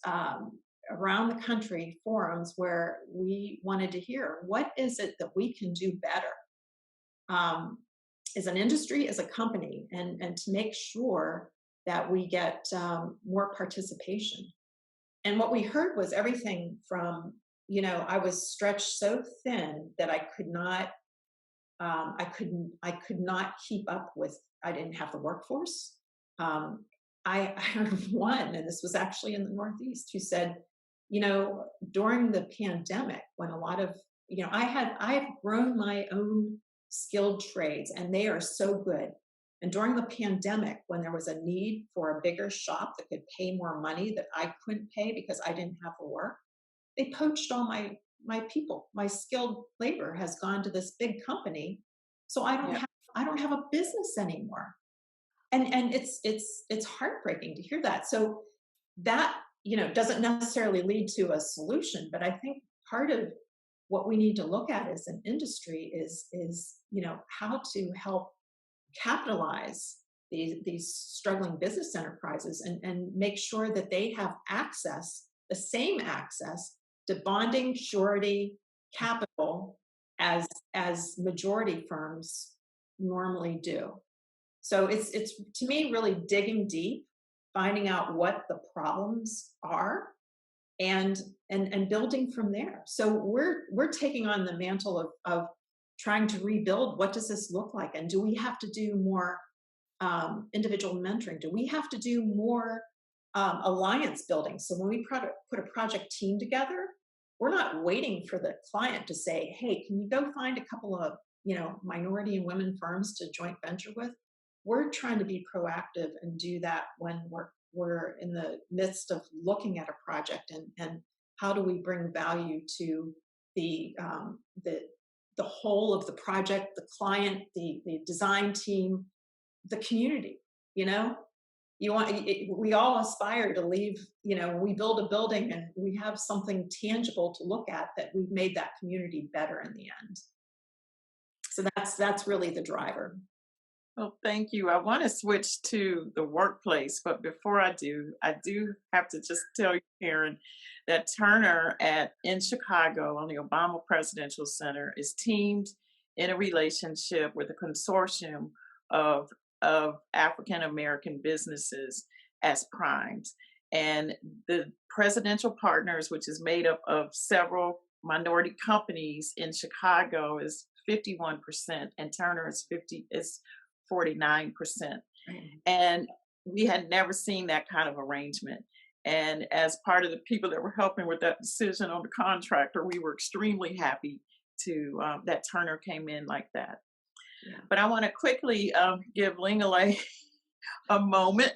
around the country forums where we wanted to hear, what is it that we can do better as an industry, as a company, and to make sure that we get more participation. And what we heard was everything from, I was stretched so thin that I could not keep up with, I didn't have the workforce. I heard one, and this was actually in the Northeast, who said, during the pandemic, when a lot of, I've grown my own skilled trades and they are so good. And during the pandemic, when there was a need for a bigger shop that could pay more money that I couldn't pay because I didn't have the work, they poached all my people. My skilled labor has gone to this big company, so I don't have a business anymore. And it's heartbreaking to hear that. So that doesn't necessarily lead to a solution, but I think part of what we need to look at as an industry is how to help capitalize these struggling business enterprises and make sure that they have the same access to bonding, surety, capital as majority firms normally do. So it's to me really digging deep, finding out what the problems are, and building from there. So we're taking on the mantle of trying to rebuild. What does this look like, and do we have to do more individual mentoring? Do we have to do more alliance building? So when we put a project team together, we're not waiting for the client to say, hey, can you go find a couple of minority and women firms to joint venture with? We're trying to be proactive and do that when we're in the midst of looking at a project, and how do we bring value to the whole of the project, the client, the design team, the community. We all aspire to leave, we build a building and we have something tangible to look at that we've made that community better in the end. So that's really the driver. Well, thank you. I want to switch to the workplace, but before I do have to just tell you, Karen, that Turner in Chicago on the Obama Presidential Center is teamed in a relationship with a consortium of African American businesses as primes. And the presidential partners, which is made up of several minority companies in Chicago, is 51%, and Turner is 49%. And we had never seen that kind of arrangement. And as part of the people that were helping with that decision on the contractor, we were extremely happy to that Turner came in like that. Yeah. But I want to quickly give Lungile a moment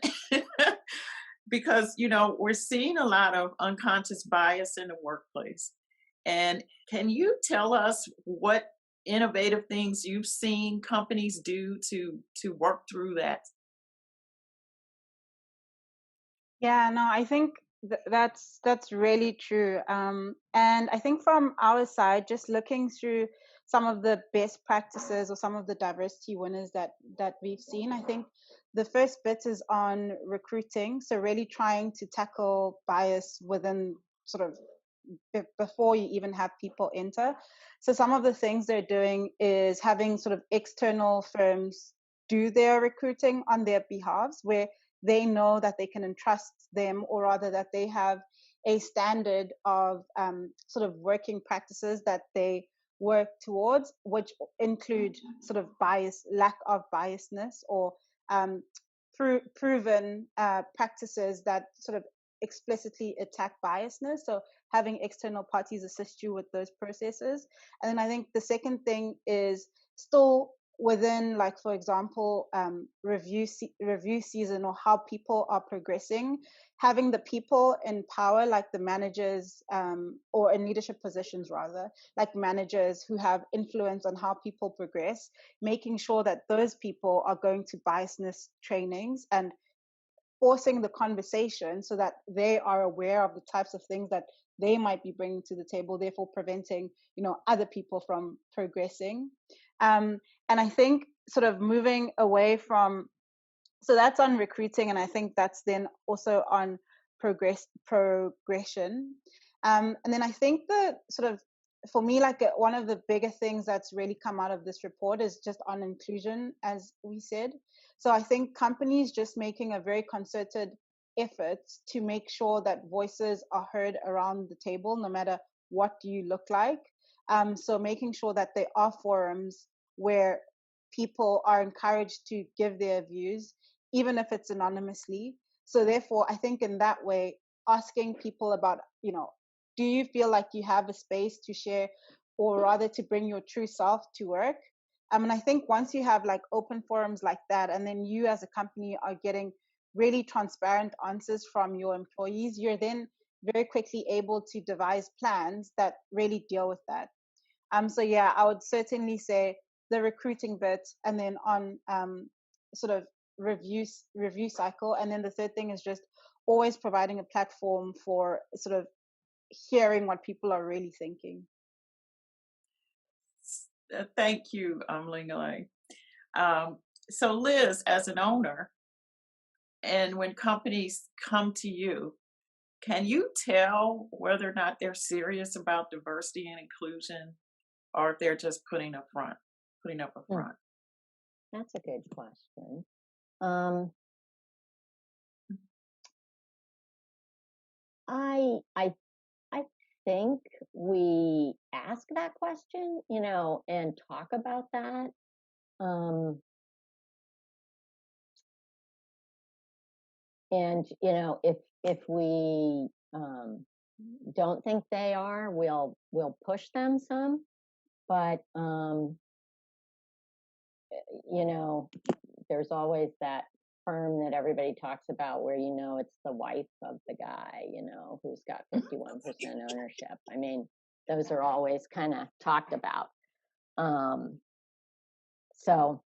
because, we're seeing a lot of unconscious bias in the workplace. And can you tell us what innovative things you've seen companies do to work through that? Yeah, no, I think that's really true. And I think from our side, just looking through some of the best practices or some of the diversity winners that we've seen, I think the first bit is on recruiting. So really trying to tackle bias within sort of before you even have people enter. So some of the things they're doing is having sort of external firms do their recruiting on their behalves, where they know that they can entrust them, or rather that they have a standard of sort of working practices that they work towards, which include sort of lack of biasness, or proven practices that sort of explicitly attack biasness. So having external parties assist you with those processes. And then I think the second thing is still within, like, for example, review season, or how people are progressing, having the people in power, like the managers, or in leadership positions rather, like managers who have influence on how people progress, making sure that those people are going to biasness trainings and forcing the conversation so that they are aware of the types of things that they might be bringing to the table, therefore preventing, other people from progressing. And I think sort of moving away from, so that's on recruiting, and I think that's then also on progression. And then I think the sort of, for me, like one of the bigger things that's really come out of this report is just on inclusion, as we said. So I think companies just making a very concerted effort to make sure that voices are heard around the table, no matter what you look like. So making sure that there are forums where people are encouraged to give their views, even if it's anonymously. So therefore, I think in that way, asking people about, do you feel like you have a space to share, or rather to bring your true self to work? And I think once you have like open forums like that, and then you as a company are getting really transparent answers from your employees, you're then very quickly able to devise plans that really deal with that. So yeah, I would certainly say the recruiting bit, and then on sort of review cycle. And then the third thing is just always providing a platform for sort of hearing what people are really thinking. Thank you, Lungile. So Liz, as an owner, and when companies come to you, can you tell whether or not they're serious about diversity and inclusion, or if they're just putting up a front? That's a good question. I think we ask that question, and talk about that. And you know, if we don't think they are, we'll push them some. But you know, there's always that firm that everybody talks about where, you know, it's the wife of the guy, you know, who's got 51% ownership. I mean, those are always kind of talked about. So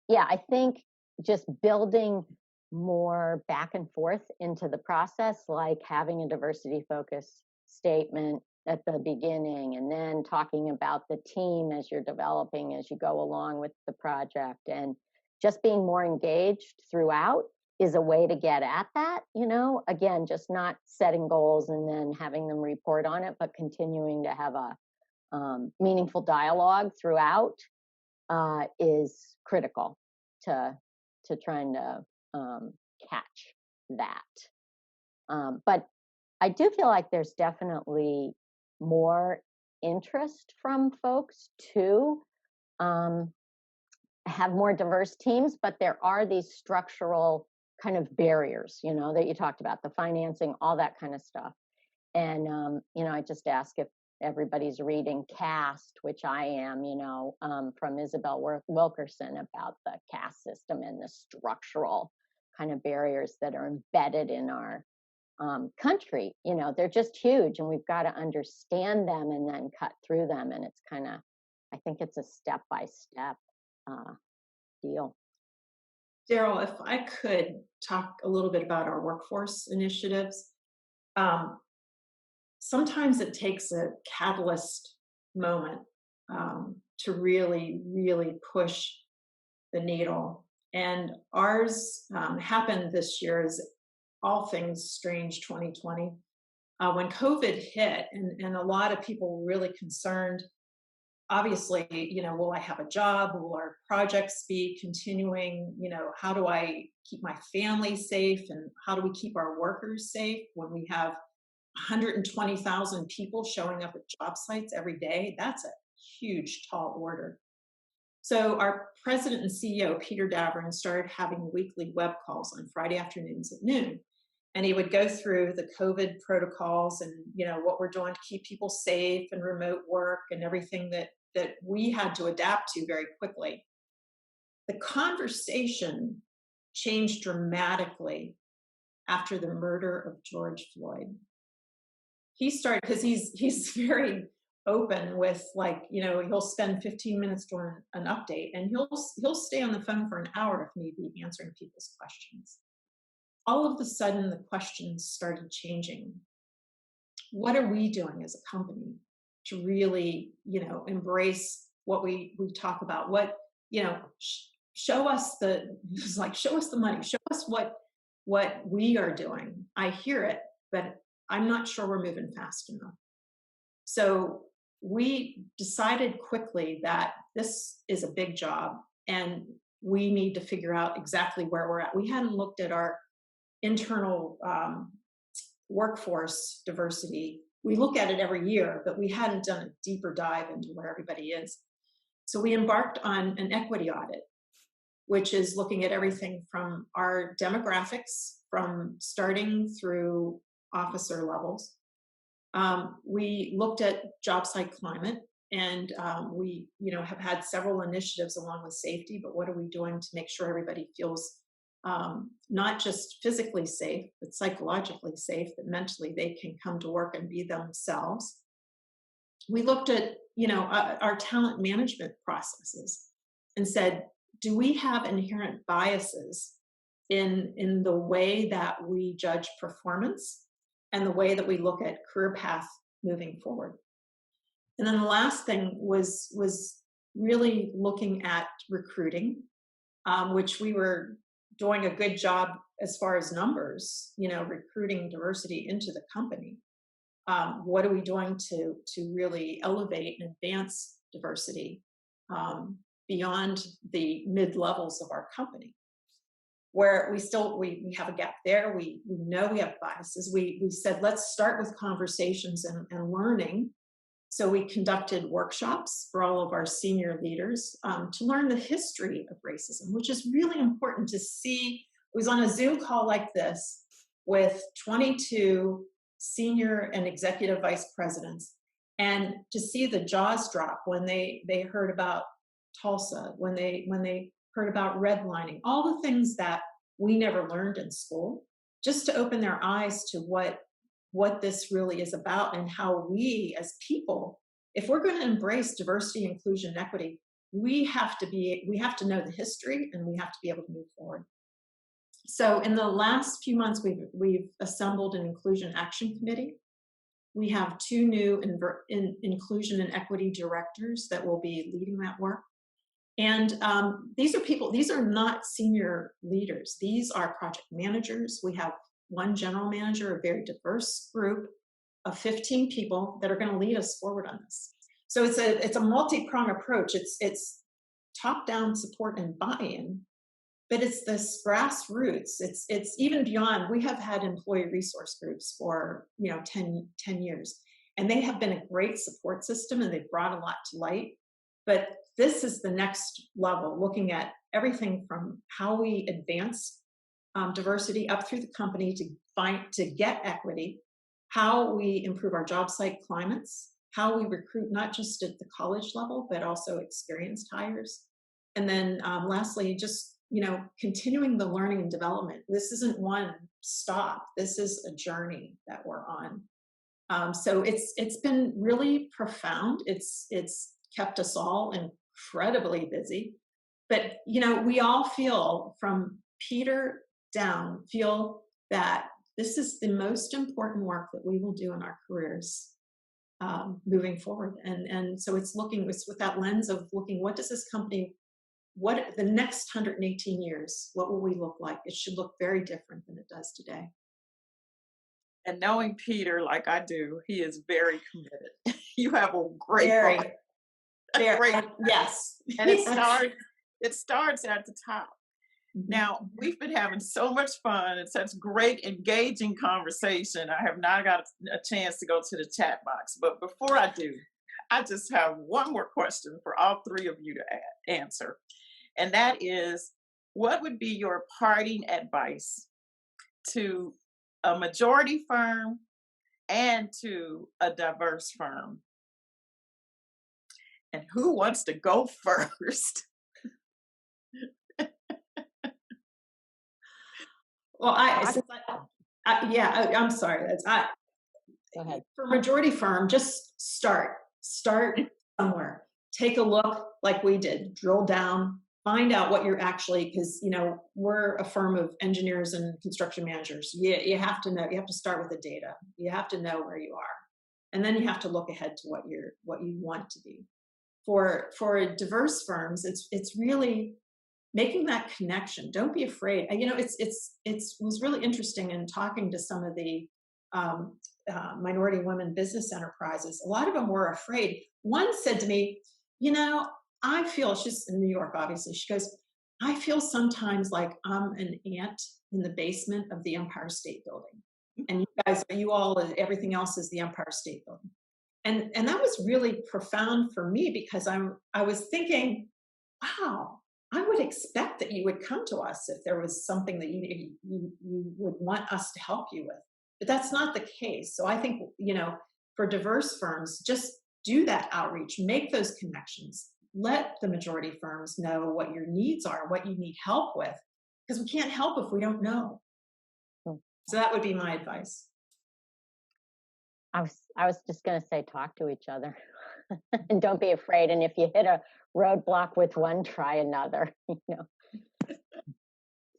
yeah, I think just building more back and forth into the process, like having a diversity focus statement at the beginning, and then talking about the team as you're developing, as you go along with the project, and just being more engaged throughout is a way to get at that. You know, again, just not setting goals and then having them report on it, but continuing to have a meaningful dialogue throughout is critical to trying to catch that. But I do feel like there's definitely more interest from folks to have more diverse teams, but there are these structural kind of barriers, you know, that you talked about, the financing, all that kind of stuff. And, you know, I just ask if everybody's reading CAST, which I am, you know, from Isabel Wilkerson, about the caste system and the structural kind of barriers that are embedded in our country. You know, they're just huge, and we've got to understand them and then cut through them. And it's kind of, I think it's a step-by-step deal. Deryl, if I could talk a little bit about our workforce initiatives. Sometimes it takes a catalyst moment to really, really push the needle. And ours happened this year, as all things strange 2020, when COVID hit, and a lot of people were really concerned. Obviously, you know, will I have a job? Will our projects be continuing? You know, how do I keep my family safe? And how do we keep our workers safe when we have 120,000 people showing up at job sites every day? That's a huge, tall order. So our president and CEO, Peter Davern, started having weekly web calls on Friday afternoons at noon. And he would go through the COVID protocols and, you know, what we're doing to keep people safe and remote work and everything that we had to adapt to very quickly. The conversation changed dramatically after the murder of George Floyd. He started, because he's very open with, like, you know, he'll spend 15 minutes doing an update, and he'll stay on the phone for an hour if need be, answering people's questions. All of a sudden, the questions started changing. What are we doing as a company to really, you know, embrace what we talk about? What, you know, show us the money, show us what we are doing. I hear it, but I'm not sure we're moving fast enough. So we decided quickly that this is a big job and we need to figure out exactly where we're at. We hadn't looked at our internal workforce diversity. We look at it every year, but we hadn't done a deeper dive into where everybody is. So we embarked on an equity audit, which is looking at everything from our demographics, from starting through officer levels. We looked at job site climate, and we, you know, have had several initiatives along with safety, but what are we doing to make sure everybody feels not just physically safe, but psychologically safe, that mentally they can come to work and be themselves. We looked at, you know, our talent management processes and said, do we have inherent biases in the way that we judge performance and the way that we look at career path moving forward? And then the last thing was really looking at recruiting, which we were doing a good job as far as numbers, you know, recruiting diversity into the company. What are we doing to really elevate and advance diversity beyond the mid levels of our company, where we have a gap there. We know we have biases. We said, let's start with conversations and learning. So we conducted workshops for all of our senior leaders to learn the history of racism, which is really important to see was on a Zoom call like this with 22 senior and executive vice presidents, and to see the jaws drop when they heard about Tulsa, when they heard about redlining, all the things that we never learned in school, just to open their eyes to what this really is about, and how we as people, if we're going to embrace diversity, inclusion, and equity, we have to know the history, and we have to be able to move forward. So in the last few months, we've assembled an inclusion action committee. We have 2 new inclusion and equity directors that will be leading that work. And these are not senior leaders. These are project managers. We have 1 general manager, a very diverse group of 15 people that are going to lead us forward on this. So it's a multi-pronged approach. It's top-down support and buy-in, but it's this grassroots. It's even beyond. We have had employee resource groups for 10 years, and they have been a great support system, and they've brought a lot to light. But this is the next level, looking at everything from how we advance diversity up through the company to get equity, how we improve our job site climates, how we recruit not just at the college level, but also experienced hires. And then lastly, just continuing the learning and development. This isn't one stop. This is a journey that we're on. So it's been really profound. It's kept us all incredibly busy. But we all feel, from Peter down, feel that this is the most important work that we will do in our careers moving forward. And so it's with that lens of looking, what does this company, what the next 118 years, what will we look like? It should look very different than it does today. And knowing Peter like I do, he is very committed. You have a great heart. Yes. And it starts at the top. Now, we've been having so much fun and such great, engaging conversation. I have not got a chance to go to the chat box, but before I do, I just have one more question for all 3 of you to answer. And that is, what would be your parting advice to a majority firm and to a diverse firm? And who wants to go first? Well, I'm sorry. Go ahead. For majority firm, just start somewhere. Take a look like we did, drill down, find out what you're actually, because we're a firm of engineers and construction managers. You have to know, you have to start with the data. You have to know where you are. And then you have to look ahead to what you want to be. For diverse firms, it's really making that connection. Don't be afraid. It was really interesting in talking to some of the minority women business enterprises. A lot of them were afraid. One said to me, I feel, she's in New York, obviously. She goes, I feel sometimes like I'm an ant in the basement of the Empire State Building. And everything else is the Empire State Building. And that was really profound for me, because I was thinking, wow, I would expect that you would come to us if there was something that you would want us to help you with. But that's not the case. So I think, for diverse firms, just do that outreach, make those connections, let the majority firms know what your needs are, what you need help with, because we can't help if we don't know. So that would be my advice. I was just going to say, talk to each other and don't be afraid. And if you hit a roadblock with one, try another,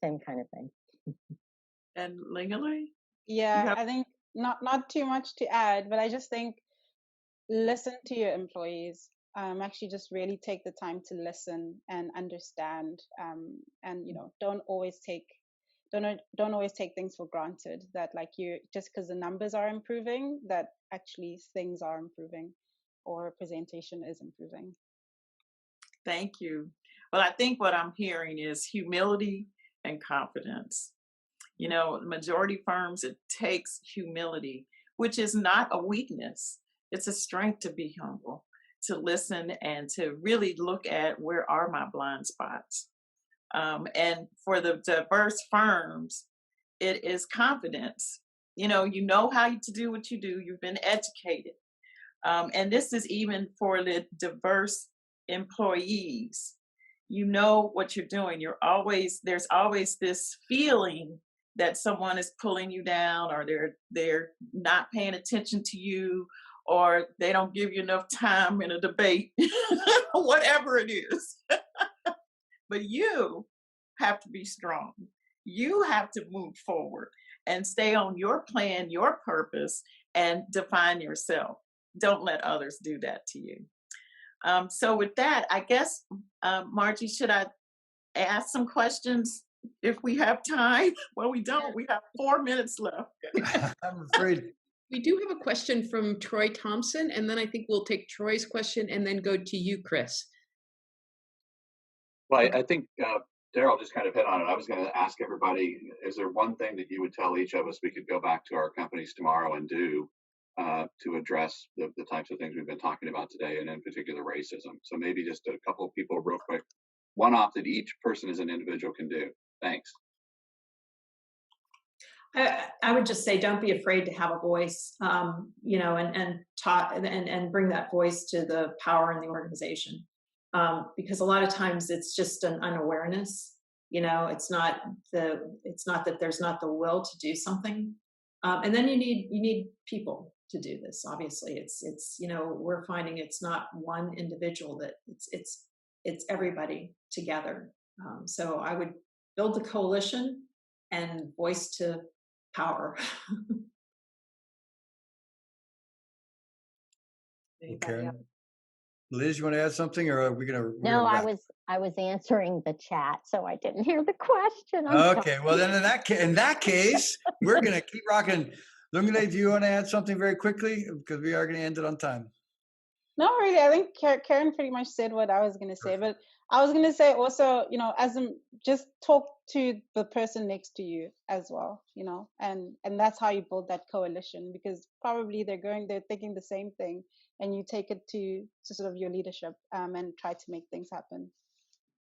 same kind of thing. And Lungile? Yeah, I think not too much to add, but I just think listen to your employees. Actually just really take the time to listen and understand, and don't always take things for granted, that just because the numbers are improving, that actually things are improving or presentation is improving. Thank you. Well, I think what I'm hearing is humility and confidence. Majority firms, it takes humility, which is not a weakness. It's a strength to be humble, to listen, and to really look at where are my blind spots. And for the diverse firms, it is confidence. You know how to do what you do. You've been educated. And this is even for the diverse employees. You know what you're doing. There's always this feeling that someone is pulling you down, or they're not paying attention to you, or they don't give you enough time in a debate, whatever it is. But you have to be strong. You have to move forward and stay on your plan, your purpose, and define yourself. Don't let others do that to you. So with that, I guess, Margie, should I ask some questions if we have time? Well, we don't. We have 4 minutes left. I'm afraid. We do have a question from Troy Thompson, and then I think we'll take Troy's question and then go to you, Chris. Well, I think Deryl just kind of hit on it. I was going to ask everybody, is there one thing that you would tell each of us we could go back to our companies tomorrow and do to address the types of things we've been talking about today, and in particular racism? So maybe just a couple of people real quick, one off that each person as an individual can do. Thanks. I would just say, don't be afraid to have a voice, you know, and talk and bring that voice to the power in the organization. Because a lot of times it's just an unawareness, you know, it's not that there's not the will to do something. And then you need people to do this. Obviously it's, you know, we're finding it's not one individual, that it's everybody together. So I would build the coalition and voice to power. Okay. Liz, you want to add something, or are we going to? No, I was answering the chat, so I didn't hear the question. Okay, well then in that case, we're going to keep rocking. Lungile, do you want to add something very quickly, because we are going to end it on time? No, really. I think Karen pretty much said what I was going to say, but I was going to say also, you know, just talk to the person next to you as well, you know, and that's how you build that coalition, because probably they're thinking the same thing, and you take it to sort of your leadership and try to make things happen.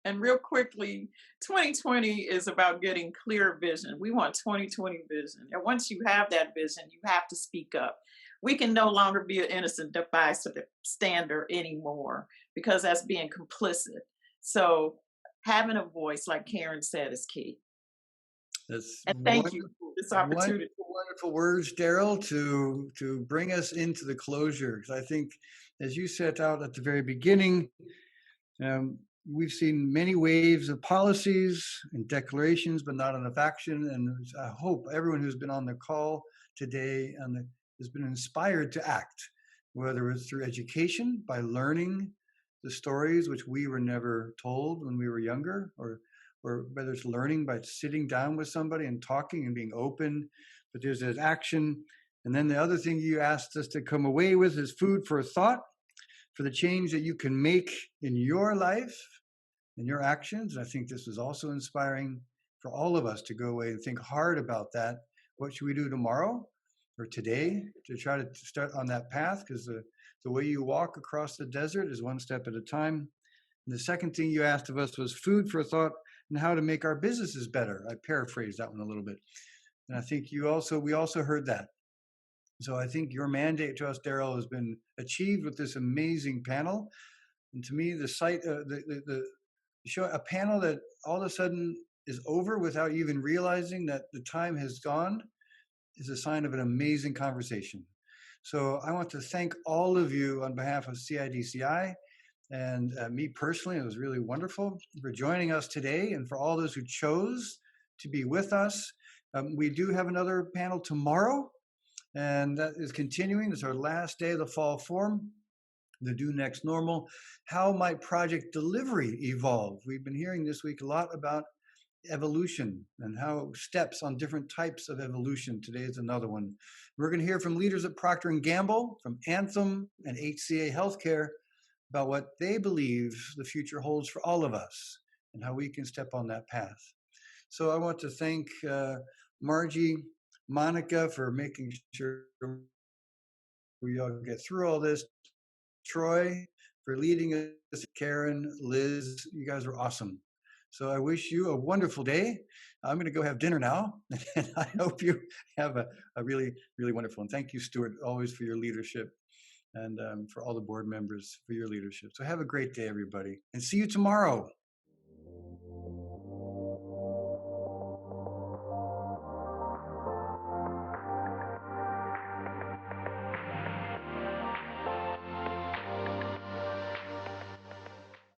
And real quickly, 2020 is about getting clear vision. We want 2020 vision. And once you have that vision, you have to speak up. We can no longer be an innocent bystander anymore, because that's being complicit. So having a voice, like Karen said, is key. And thank you for this opportunity. Wonderful words, Deryl, to bring us into the closure. Because I think, as you set out at the very beginning, we've seen many waves of policies and declarations, but not enough action. And I hope everyone who's been on the call today has been inspired to act, whether it's through education, by learning the stories which we were never told when we were younger, or whether it's learning by sitting down with somebody and talking and being open. But there's that action. And then the other thing you asked us to come away with is food for thought, for the change that you can make in your life and your actions. And I think this was also inspiring for all of us to go away and think hard about that. What should we do tomorrow or today to try to start on that path? Because the way you walk across the desert is one step at a time. And the second thing you asked of us was food for thought and how to make our businesses better. I paraphrased that one a little bit. And I think we also heard that. So I think your mandate to us, Deryl, has been achieved with this amazing panel. And to me, the show a panel that all of a sudden is over without even realizing that the time has gone is a sign of an amazing conversation. So I want to thank all of you on behalf of CIDCI and me personally. It was really wonderful for joining us today, and for all those who chose to be with us. We do have another panel tomorrow, and that is continuing. It's our last day of the fall forum, the Due Next Normal. How might project delivery evolve? We've been hearing this week a lot about evolution and how steps on different types of evolution. Today is another one. We're going to hear from leaders at Procter & Gamble, from Anthem and HCA Healthcare about what they believe the future holds for all of us and how we can step on that path. So I want to thank Margie, Monica for making sure we all get through all this, Troy for leading us, Karen, Liz, you guys are awesome. So I wish you a wonderful day. I'm going to go have dinner now. And I hope you have a really, really wonderful. And thank you, Stuart, always for your leadership, and for all the board members for your leadership. So have a great day, everybody, and see you tomorrow.